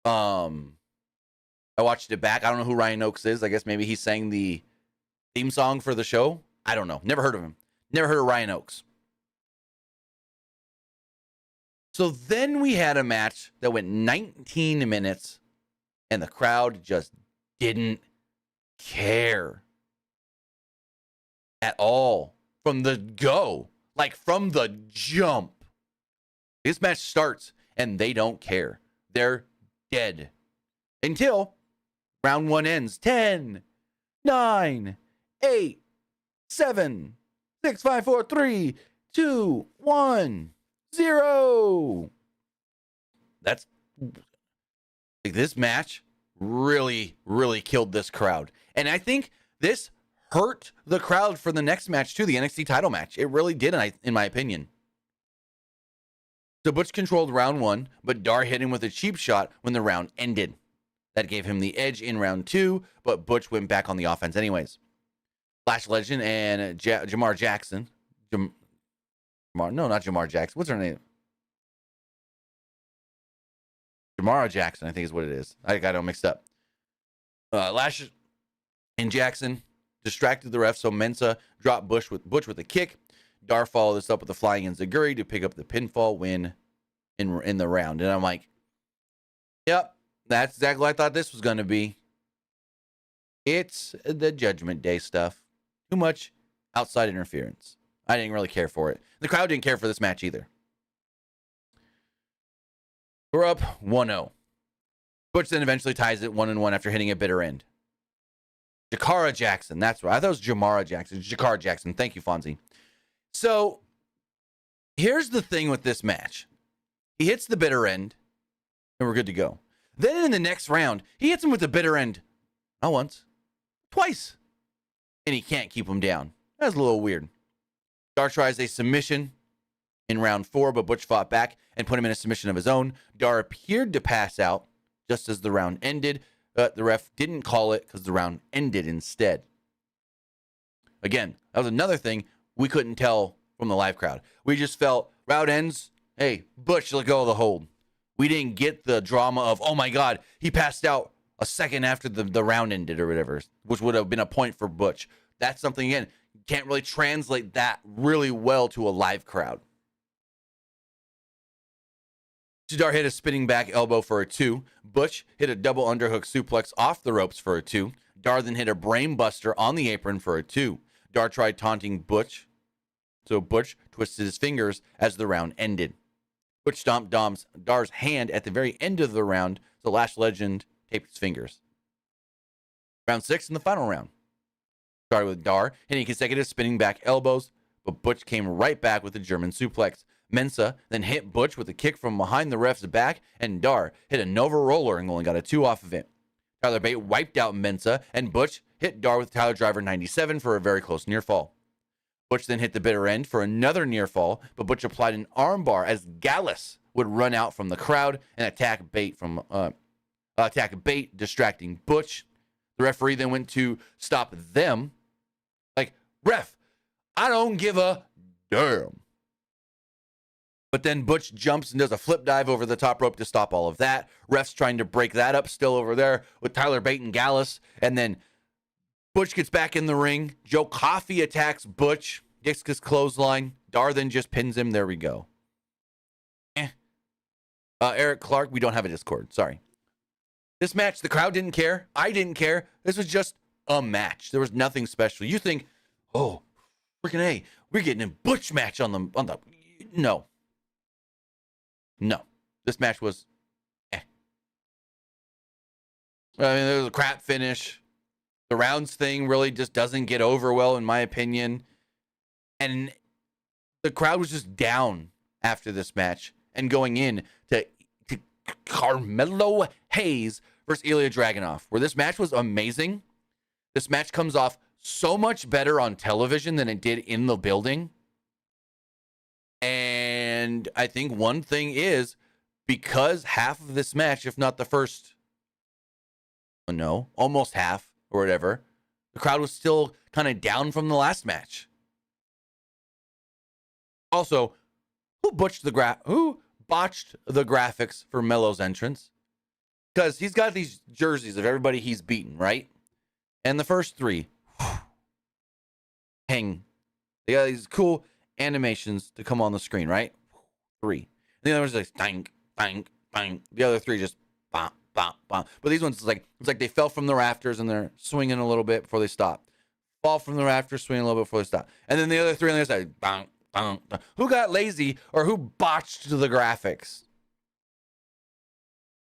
I watched it back. I don't know who Ryan Oakes is. I guess maybe he sang the theme song for the show. I don't know. Never heard of him. Never heard of Ryan Oakes. So then we had a match that went 19 minutes, and the crowd just didn't care at all from the go. Like, from the jump. This match starts, and they don't care. They're dead. Until round 1 ends. 10, 9, 8, 7, 6, 5, 4, 3, 2, 1, 0. That's... like, this match really, really killed this crowd. And I think this hurt the crowd for the next match, too, the NXT title match. It really did, in my opinion. So Butch controlled round 1, but Dar hit him with a cheap shot when the round ended. That gave him the edge in round 2, but Butch went back on the offense anyways. Flash Legend and Jamar Jackson. No, not Jamar Jackson. What's her name? Jamara Jackson, I think is what it is. I got it all mixed up. Lash and Jackson distracted the ref, so Mensah dropped Butch with a kick. Dar followed this up with a flying enziguri to pick up the pinfall win in the round. And I'm like, yep, that's exactly what I thought this was going to be. It's the Judgment Day stuff. Too much outside interference. I didn't really care for it. The crowd didn't care for this match either. We're up 1-0. Butch then eventually ties it 1-1 after hitting a bitter end. Jakara Jackson. That's right. I thought it was Jamara Jackson. Jakara Jackson. Thank you, Fonzie. So, here's the thing with this match. He hits the bitter end, and we're good to go. Then in the next round, he hits him with the bitter end. Not once. Twice. And he can't keep him down. That's a little weird. Dar tries a submission in round 4, but Butch fought back and put him in a submission of his own. Dar appeared to pass out just as the round ended, but the ref didn't call it because the round ended instead. Again, that was another thing we couldn't tell from the live crowd. We just felt, round ends, hey, Butch, let go of the hold. We didn't get the drama of, oh my God, he passed out a second after the round ended or whatever, which would have been a point for Butch. That's something, again, you can't really translate that really well to a live crowd. Dar hit a spinning back elbow for a 2. Butch hit a double underhook suplex off the ropes for a 2. Dar then hit a brain buster on the apron for a 2. Dar tried taunting Butch, so Butch twisted his fingers as the round ended. Butch stomped Dar's hand at the very end of the round, so Lash Legend taped his fingers. Round 6 in the final round. Started with Dar hitting consecutive spinning back elbows, but Butch came right back with a German suplex. Mensa then hit Butch with a kick from behind the ref's back, and Dar hit a Nova Roller and only got a 2 off of it. Tyler Bate wiped out Mensa, and Butch hit Dar with Tyler Driver 97 for a very close near fall. Butch then hit the bitter end for another near fall, but Butch applied an armbar as Gallus would run out from the crowd and attack Bate, distracting Butch. The referee then went to stop them. Like, ref, I don't give a damn. But then Butch jumps and does a flip dive over the top rope to stop all of that. Ref's trying to break that up still over there with Tyler Bate and Gallus. And then Butch gets back in the ring. Joe Coffey attacks Butch. Gets his clothesline. Dar then just pins him. There we go. Eric Clark, we don't have a Discord. Sorry. This match, the crowd didn't care. I didn't care. This was just a match. There was nothing special. You think, oh, freaking A, we're getting a Butch match on the. No. No. This match was I mean, there was a crap finish. The rounds thing really just doesn't get over well, in my opinion. And the crowd was just down after this match and going in to Carmelo Hayes versus Ilya Dragunov, where this match was amazing. This match comes off so much better on television than it did in the building. And I think one thing is, because half of this match, if not the first, almost half or whatever, the crowd was still kind of down from the last match. Also, who botched the graphics for Melo's entrance? Because he's got these jerseys of everybody he's beaten, right? And the first 3 hang. They got these cool animations to come on the screen, right? 3. And the other one's like bang, bang, bang. The other 3 just bam, bam, bam. But these ones, it's like they fell from the rafters and they're swinging a little bit before they stop. Fall from the rafters, swing a little bit before they stop. And then the other 3 on the other side, bang, bang, bang. Who got lazy or who botched the graphics?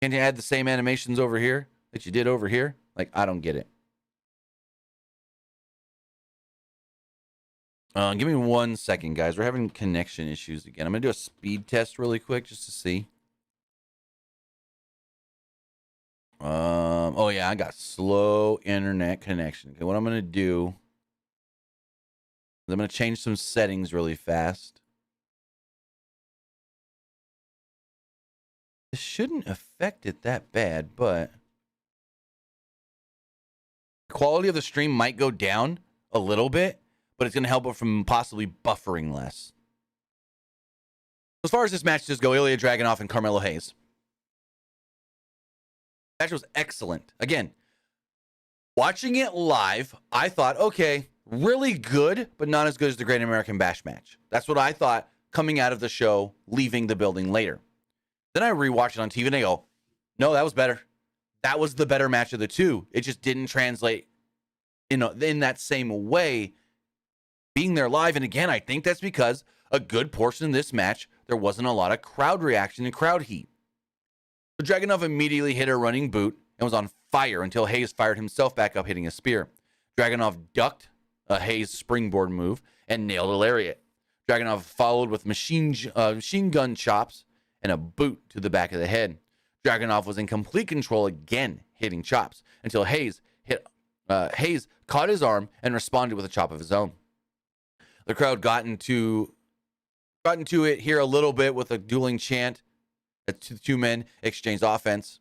Can't you add the same animations over here that you did over here? Like, I don't get it. Give me 1 second, guys. We're having connection issues again. I'm going to do a speed test really quick just to see. Oh, yeah, I got slow internet connection. Okay, what I'm going to do is I'm going to change some settings really fast. This shouldn't affect it that bad, but the quality of the stream might go down a little bit, but it's going to help it from possibly buffering less. As far as this match does go, Ilya Dragunov and Carmelo Hayes. The match was excellent. Again, watching it live, I thought, okay, really good, but not as good as the Great American Bash match. That's what I thought coming out of the show, leaving the building later. Then I rewatched it on TV and I go, no, that was better. That was the better match of the 2. It just didn't translate in that same way being there live. And again, I think that's because a good portion of this match, there wasn't a lot of crowd reaction and crowd heat. So Dragunov immediately hit a running boot and was on fire until Hayes fired himself back up, hitting a spear. Dragunov ducked a Hayes springboard move and nailed a lariat. Dragunov followed with machine gun chops and a boot to the back of the head. Dragunov was in complete control again, hitting chops until Hayes caught his arm and responded with a chop of his own. The crowd got into it here a little bit with a dueling chant. The 2 men exchanged offense.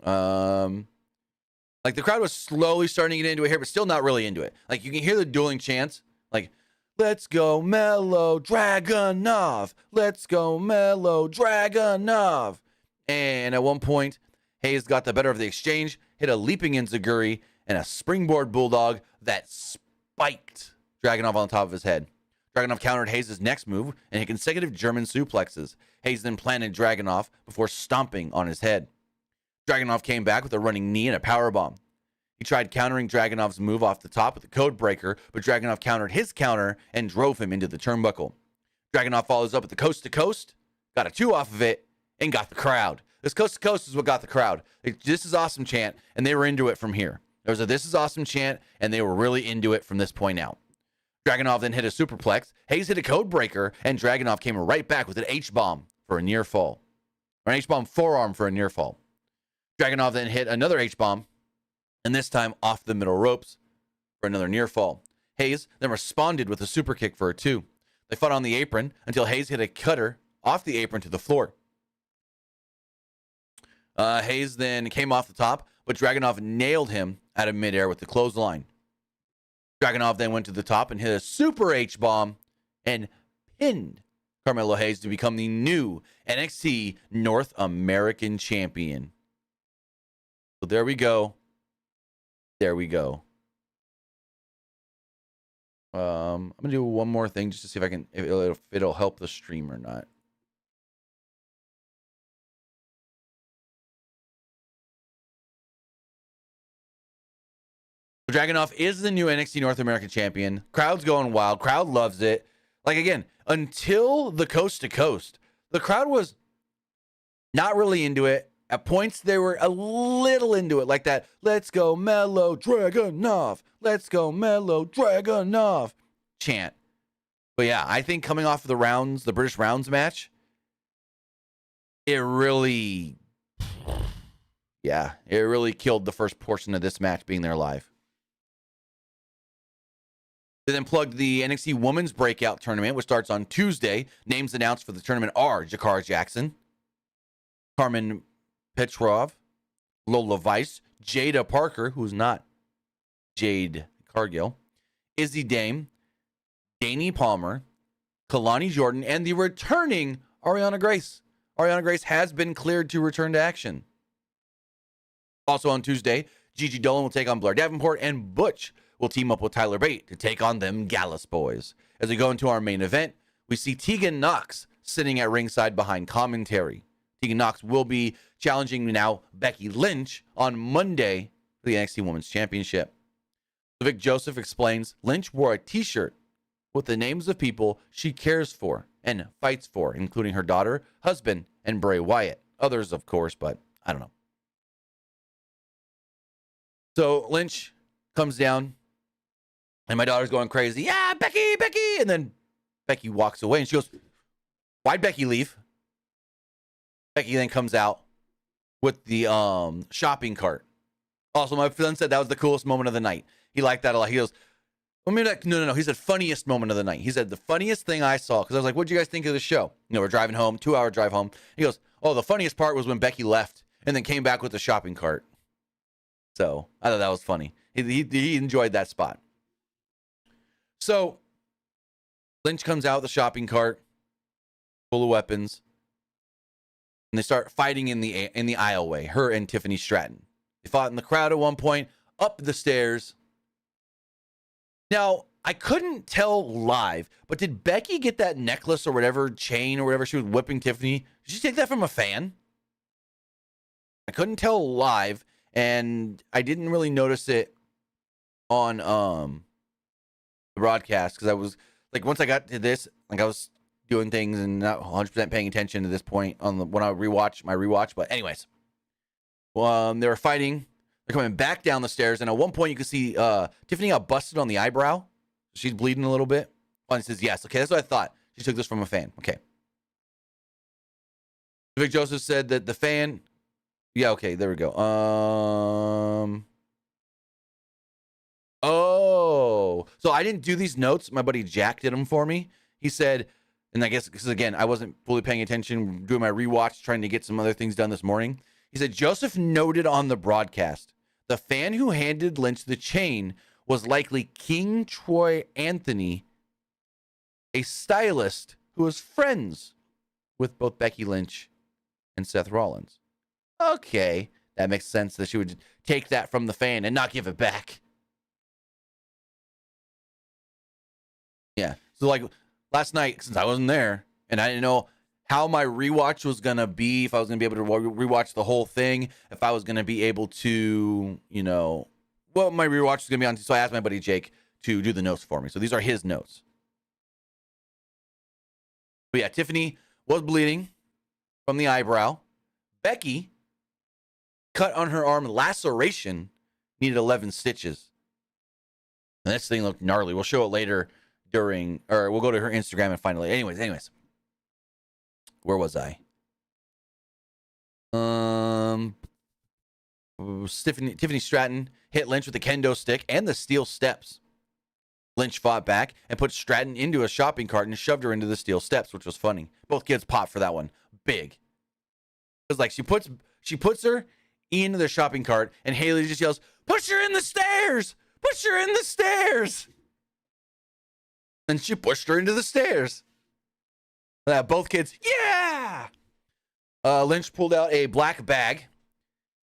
Like the crowd was slowly starting to get into it here, but still not really into it. Like you can hear the dueling chants, like, let's go Melo Dragunov. Let's go Melo Dragunov. And at one point, Hayes got the better of the exchange, hit a leaping enziguri and a springboard bulldog that spiked Dragunov on top of his head. Dragunov countered Hayes' next move and hit consecutive German suplexes. Hayes then planted Dragunov before stomping on his head. Dragunov came back with a running knee and a powerbomb. He tried countering Dragunov's move off the top with a code breaker, but Dragunov countered his counter and drove him into the turnbuckle. Dragunov follows up with the coast to coast, got a 2 off of it, and got the crowd. This coast to coast is what got the crowd. This is awesome chant, and they were into it from here. There was a this is awesome chant, and they were really into it from this point out. Dragunov then hit a superplex. Hayes hit a code breaker, and Dragunov came right back with an H-bomb for a near fall. Or an H-bomb forearm for a near fall. Dragunov then hit another H-bomb, and this time off the middle ropes for another near fall. Hayes then responded with a super kick for a 2. They fought on the apron until Hayes hit a cutter off the apron to the floor. Hayes then came off the top, but Dragunov nailed him out of midair with the clothesline. Dragunov then went to the top and hit a super H-bomb and pinned Carmelo Hayes to become the new NXT North American Champion. So there we go. There we go. I'm gonna do one more thing just to see if I can, if it'll help the stream or not. Dragunov is the new NXT North American Champion. Crowd's going wild. Crowd loves it. Like, again, until the coast to coast, the crowd was not really into it. At points, they were a little into it, like that, let's go Mellow Dragunov. Let's go Mellow Dragunov chant. But yeah, I think coming off of the rounds, the British rounds match, it really killed the first portion of this match being there live. They then plugged the NXT Women's Breakout Tournament, which starts on Tuesday. Names announced for the tournament are Jakara Jackson, Carmen Petrov, Lola Vice, Jada Parker, who's not Jade Cargill, Izzy Dame, Danny Palmer, Kalani Jordan, and the returning Ariana Grace. Ariana Grace has been cleared to return to action. Also on Tuesday, Gigi Dolan will take on Blair Davenport, and Butch will team up with Tyler Bate to take on them Gallus boys. As we go into our main event, we see Tegan Nox sitting at ringside behind commentary. Tegan Nox will be challenging now Becky Lynch on Monday for the NXT Women's Championship. Vic Joseph explains Lynch wore a T-shirt with the names of people she cares for and fights for, including her daughter, husband, and Bray Wyatt. Others, of course, but I don't know. So Lynch comes down, and my daughter's going crazy. Yeah, Becky, Becky! And then Becky walks away, and she goes, why'd Becky leave? Becky then comes out with the shopping cart. Also, my son said that was the coolest moment of the night. He liked that a lot. He goes, well, maybe that, no. He said funniest moment of the night. He said the funniest thing I saw, because I was like, what'd you guys think of the show? You know, we're driving home, 2-hour drive home. He goes, oh, the funniest part was when Becky left and then came back with the shopping cart. So I thought that was funny. He enjoyed that spot. So Lynch comes out with the shopping cart full of weapons, and they start fighting in the aisleway, her and Tiffany Stratton. They fought in the crowd at one point, up the stairs. Now, I couldn't tell live, but did Becky get that necklace or whatever, chain or whatever she was whipping Tiffany? Did she take that from a fan? I couldn't tell live, and I didn't really notice it on the broadcast, because I was, like, once I got to this, like, I was doing things and not 100% paying attention to this point on when I rewatch my rewatch. But anyways, they were fighting. They're coming back down the stairs, and at one point you could see Tiffany got busted on the eyebrow. She's bleeding a little bit. Oh, and he says, yes. Okay, that's what I thought. She took this from a fan. Okay. Vic Joseph said that the fan... Yeah, okay, there we go. Oh. So I didn't do these notes. My buddy Jack did them for me. He said, and I guess, because again, I wasn't fully paying attention, doing my rewatch, trying to get some other things done this morning. He said, Joseph noted on the broadcast, the fan who handed Lynch the chain was likely King Troy Anthony, a stylist who was friends with both Becky Lynch and Seth Rollins. Okay, that makes sense that she would take that from the fan and not give it back. Yeah. So like last night, since I wasn't there and I didn't know how my rewatch was going to be, if I was going to be able to rewatch the whole thing, if I was going to be able to, you know, what my rewatch was going to be on. So I asked my buddy Jake to do the notes for me. So these are his notes. But yeah, Tiffany was bleeding from the eyebrow. Becky, cut on her arm, laceration, needed 11 stitches. And this thing looked gnarly. We'll show it later we'll go to her Instagram and find it later. Anyways. Where was I? Tiffany Stratton hit Lynch with the kendo stick and the steel steps. Lynch fought back and put Stratton into a shopping cart and shoved her into the steel steps, which was funny. Both kids popped for that one. Big. It was like she puts her into the shopping cart and Haley just yells, "Push her in the stairs! Push her in the stairs!" And she pushed her into the stairs. Both kids, yeah! Lynch pulled out a black bag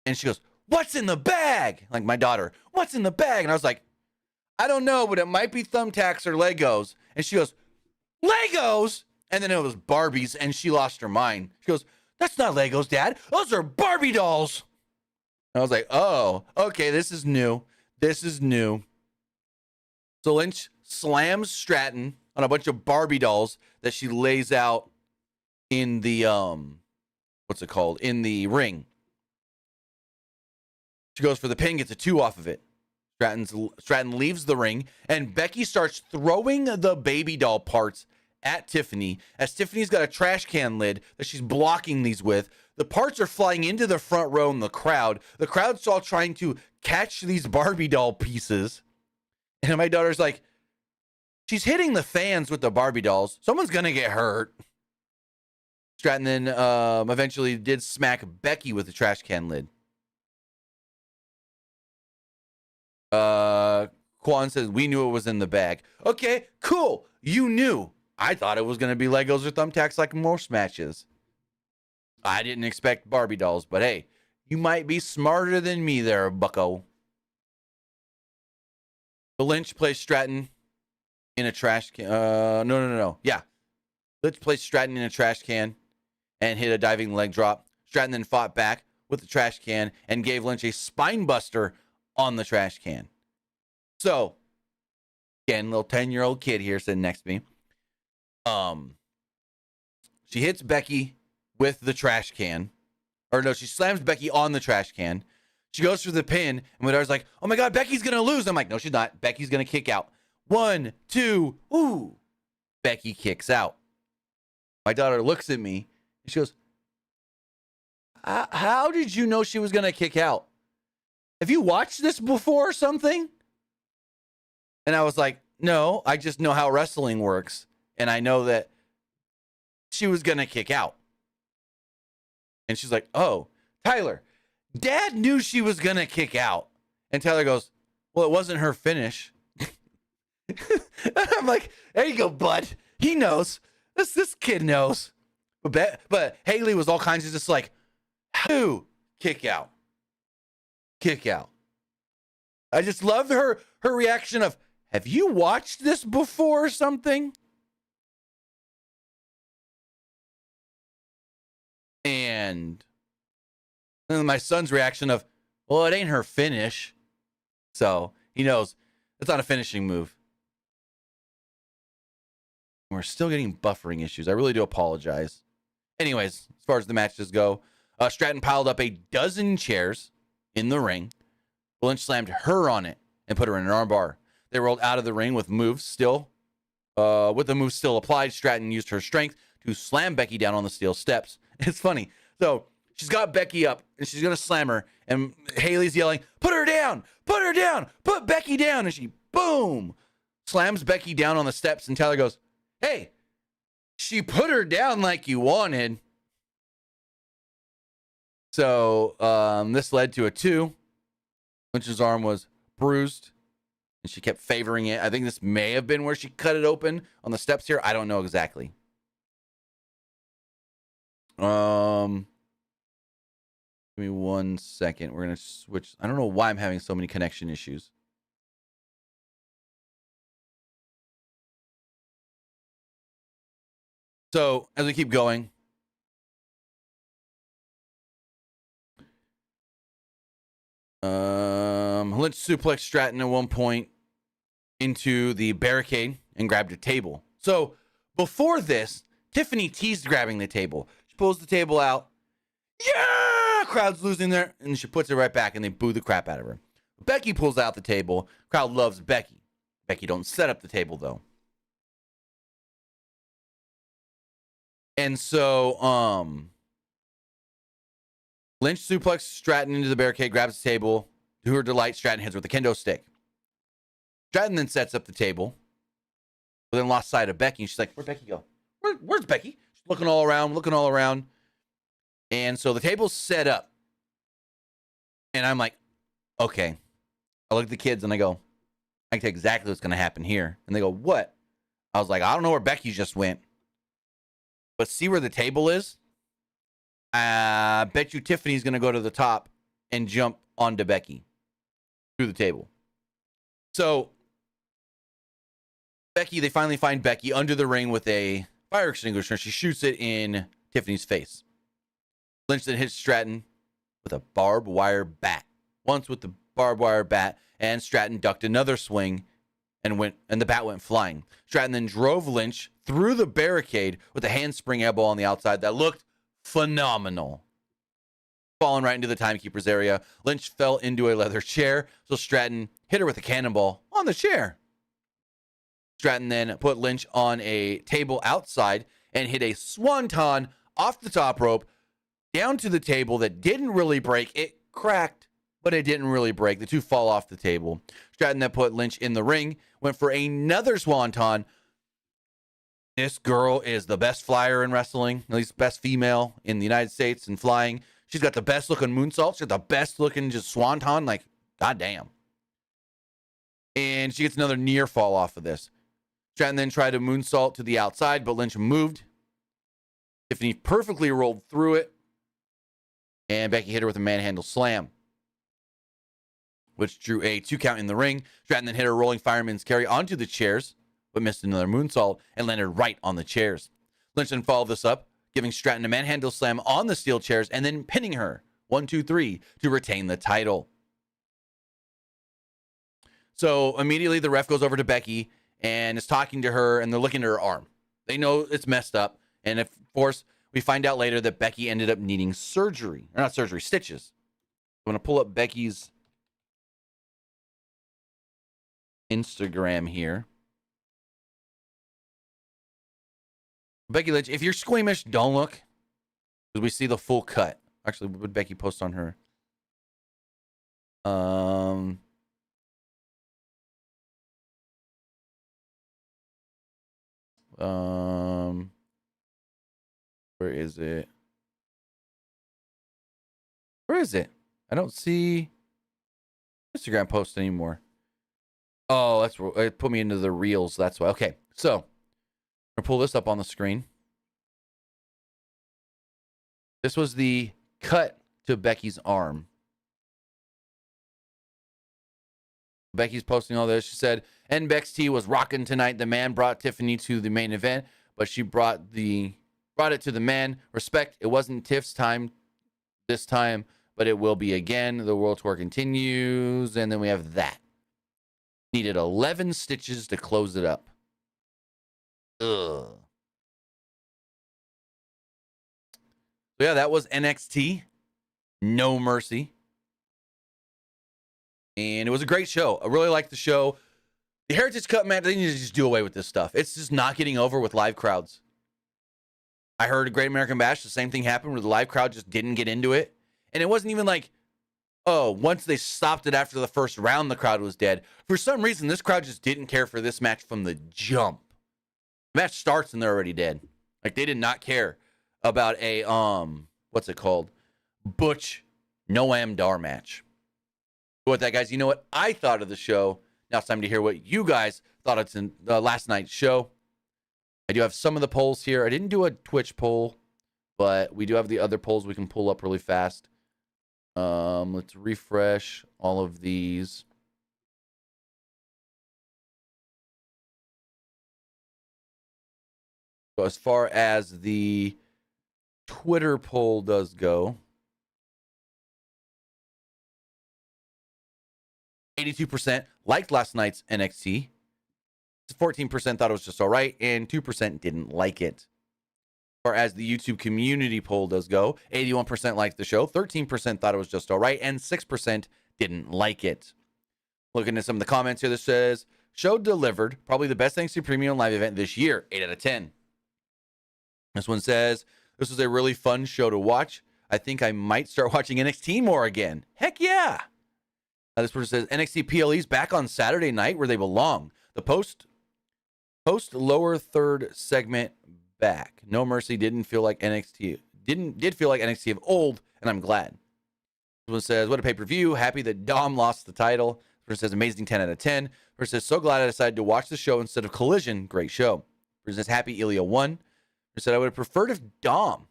and she goes, "What's in the bag?" Like my daughter, "What's in the bag?" And I was like, "I don't know, but it might be thumbtacks or Legos." And she goes, "Legos?" And then it was Barbies, and she lost her mind. She goes, "That's not Legos, Dad. Those are Barbie dolls." And I was like, "Oh, okay, this is new. This is new." So Lynch slams Stratton on a bunch of Barbie dolls that she lays out in the, in the ring. She goes for the pin, gets a 2 off of it. Stratton leaves the ring, and Becky starts throwing the baby doll parts at Tiffany, as Tiffany's got a trash can lid that she's blocking these with. The parts are flying into the front row in the crowd. The crowd's all trying to catch these Barbie doll pieces. And my daughter's like, she's hitting the fans with the Barbie dolls. Someone's going to get hurt. Stratton then eventually did smack Becky with the trash can lid. Quan says, "We knew it was in the bag." Okay, cool. You knew. I thought it was going to be Legos or thumbtacks like most matches. I didn't expect Barbie dolls, but hey, you might be smarter than me there, bucko. The Lynch placed Stratton in a trash can. No. Yeah. Lynch placed Stratton in a trash can and hit a diving leg drop. Stratton then fought back with the trash can and gave Lynch a spine buster on the trash can. So, again, little 10-year-old kid here sitting next to me. She hits Becky with the trash can. Or no, she slams Becky on the trash can. She goes for the pin, and my daughter's like, "Oh my God, Becky's going to lose." I'm like, "No, she's not. Becky's going to kick out." 1, 2, ooh. Becky kicks out. My daughter looks at me, and she goes, "How did you know she was going to kick out? Have you watched this before or something?" And I was like, "No, I just know how wrestling works. And I know that she was going to kick out." And she's like, "Oh, Tyler, Dad knew she was going to kick out." And Tyler goes, "Well, it wasn't her finish." I'm like, "There you go, bud. He knows. This kid knows." But Haley was all kinds of just like, "Who? Kick out. Kick out." I just love her reaction of, "Have you watched this before or something?" And then my son's reaction of, "Well, it ain't her finish." So he knows it's not a finishing move. We're still getting buffering issues. I really do apologize. Anyways, as far as the matches go, Stratton piled up a dozen chairs in the ring. Lynch slammed her on it and put her in an armbar. They rolled out of the ring with moves still. With the moves still applied, Stratton used her strength to slam Becky down on the steel steps. It's funny. So she's got Becky up and she's going to slam her. And Haley's yelling, "Put her down! Put her down! Put Becky down!" And she, boom, slams Becky down on the steps. And Tyler goes, "Hey, she put her down like you wanted." So this led to a 2. Lynch's arm was bruised and she kept favoring it. I think this may have been where she cut it open on the steps here. I don't know exactly. Give me 1 second. We're going to switch. I don't know why I'm having so many connection issues. So as we keep going, Lynch suplexed Stratton at one point into the barricade and grabbed a table. So before this, Tiffany teased grabbing the table. She pulls the table out. Yeah! Crowd's losing there. And she puts it right back and they boo the crap out of her. Becky pulls out the table. Crowd loves Becky. Becky don't set up the table though. And so, Lynch suplexes Stratton into the barricade, grabs the table. To her delight, Stratton hits her with a kendo stick. Stratton then sets up the table, but then lost sight of Becky. And she's like, where'd Becky go? Where's Becky? She's looking all around. And so the table's set up. And I'm like, okay. I look at the kids and I go, I can tell exactly what's going to happen here. And they go, what? I was like, I don't know where Becky just went. But see where the table is? I bet you Tiffany's going to go to the top and jump onto Becky through the table. So, Becky, they finally find Becky under the ring with a fire extinguisher. She shoots it in Tiffany's face. Lynch then hits Stratton with a barbed wire bat. Once with the barbed wire bat, and Stratton ducked another swing and the bat went flying. Stratton then drove Lynch through the barricade with a handspring elbow on the outside that looked phenomenal. Falling right into the timekeeper's area. Lynch fell into a leather chair, so Stratton hit her with a cannonball on the chair. Stratton then put Lynch on a table outside and hit a swanton off the top rope down to the table that didn't really break. It cracked, but it didn't really break. The two fall off the table. Stratton then put Lynch in the ring, went for another swanton. This girl is the best flyer in wrestling, at least best female in the United States in flying. She's got the best looking moonsault. She's got the best looking just swanton. Like, goddamn. And she gets another near fall off of this. Stratton then tried to moonsault to the outside, but Lynch moved. Tiffany perfectly rolled through it. And Becky hit her with a manhandle slam, which drew a 2 count in the ring. Stratton then hit her rolling fireman's carry onto the chairs, but missed another moonsault and landed right on the chairs. Lynch then followed this up, giving Stratton a manhandle slam on the steel chairs and then pinning her 1, 2, 3 to retain the title. So immediately the ref goes over to Becky and is talking to her, and they're looking at her arm. They know it's messed up, and of course we find out later that Becky ended up needing surgery. Or not surgery, stitches. I'm going to pull up Becky's Instagram here. Becky Lynch, if you're squeamish, don't look, because we see the full cut. Actually, what would Becky post on her? Where is it? Where is it? I don't see Instagram post anymore. Oh, that's where it put me into the reels. That's why. Okay, so I'm gonna pull this up on the screen. This was the cut to Becky's arm. Becky's posting all this. She said, NXT was rocking tonight. The man brought Tiffany to the main event, but she brought it to the man. Respect, it wasn't Tiff's time this time, but it will be again. The world tour continues. And then we have that. Needed 11 stitches to close it up. Ugh. So yeah, that was NXT No Mercy. And it was a great show. I really liked the show. The Heritage Cup match, they need to just do away with this stuff. It's just not getting over with live crowds. I heard a Great American Bash, the same thing happened where the live crowd just didn't get into it. And it wasn't even like, oh, once they stopped it after the first round, the crowd was dead. For some reason, this crowd just didn't care for this match from the jump. The match starts and they're already dead. Like, they did not care about a, what's it called? Butch Noam Dar match. With that, guys, you know what I thought of the show. Now it's time to hear what you guys thought of last night's show. I do have some of the polls here. I didn't do a Twitch poll, but we do have the other polls we can pull up really fast. Let's refresh all of these. So as far as the Twitter poll does go, 82% liked last night's NXT. 14% thought it was just all right, and 2% didn't like it. As far as the YouTube community poll does go, 81% liked the show, 13% thought it was just all right, and 6% didn't like it. Looking at some of the comments here, this says, show delivered, probably the best NXT Premium Live event this year, 8 out of 10. This one says, this was a really fun show to watch. I think I might start watching NXT more again. Heck yeah. This person says, NXT PLE's back on Saturday night where they belong. The post lower third segment back. No Mercy did feel like NXT of old, and I'm glad. This one says, what a pay-per-view. Happy that Dom lost the title. This person says, amazing 10 out of 10. This person says, so glad I decided to watch the show instead of Collision. Great show. This person says, happy Ilya won. This said, I would have preferred if Dom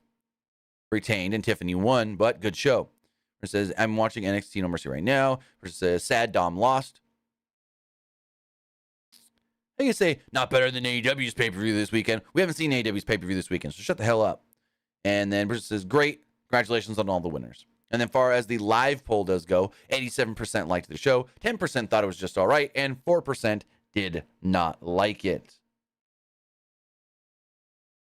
retained and Tiffany won, but good show. This says, I'm watching NXT No Mercy right now. This says, sad Dom lost. I can say, not better than AEW's pay-per-view this weekend. We haven't seen AEW's pay-per-view this weekend, so shut the hell up. And then Bruce says, great. Congratulations on all the winners. And then far as the live poll does go, 87% liked the show, 10% thought it was just all right, and 4% did not like it.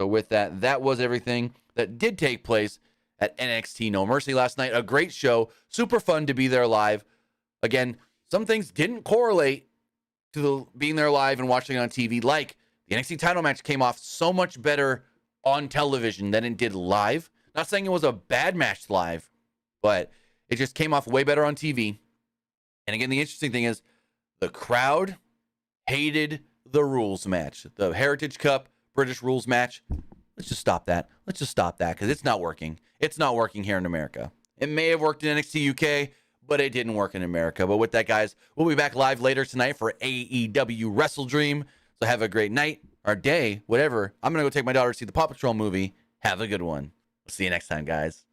So with that, that was everything that did take place at NXT No Mercy last night. A great show. Super fun to be there live. Again, some things didn't correlate to being there live and watching it on TV. Like the NXT title match came off so much better on television than it did live. Not saying it was a bad match live, but it just came off way better on TV. And again, the interesting thing is the crowd hated the rules match. The Heritage Cup British rules match. Let's just stop that. Let's just stop that because it's not working. It's not working here in America. It may have worked in NXT UK, but it didn't work in America. But with that, guys, we'll be back live later tonight for AEW Wrestle Dream. So have a great night or day, whatever. I'm going to go take my daughter to see the Paw Patrol movie. Have a good one. We'll see you next time, guys.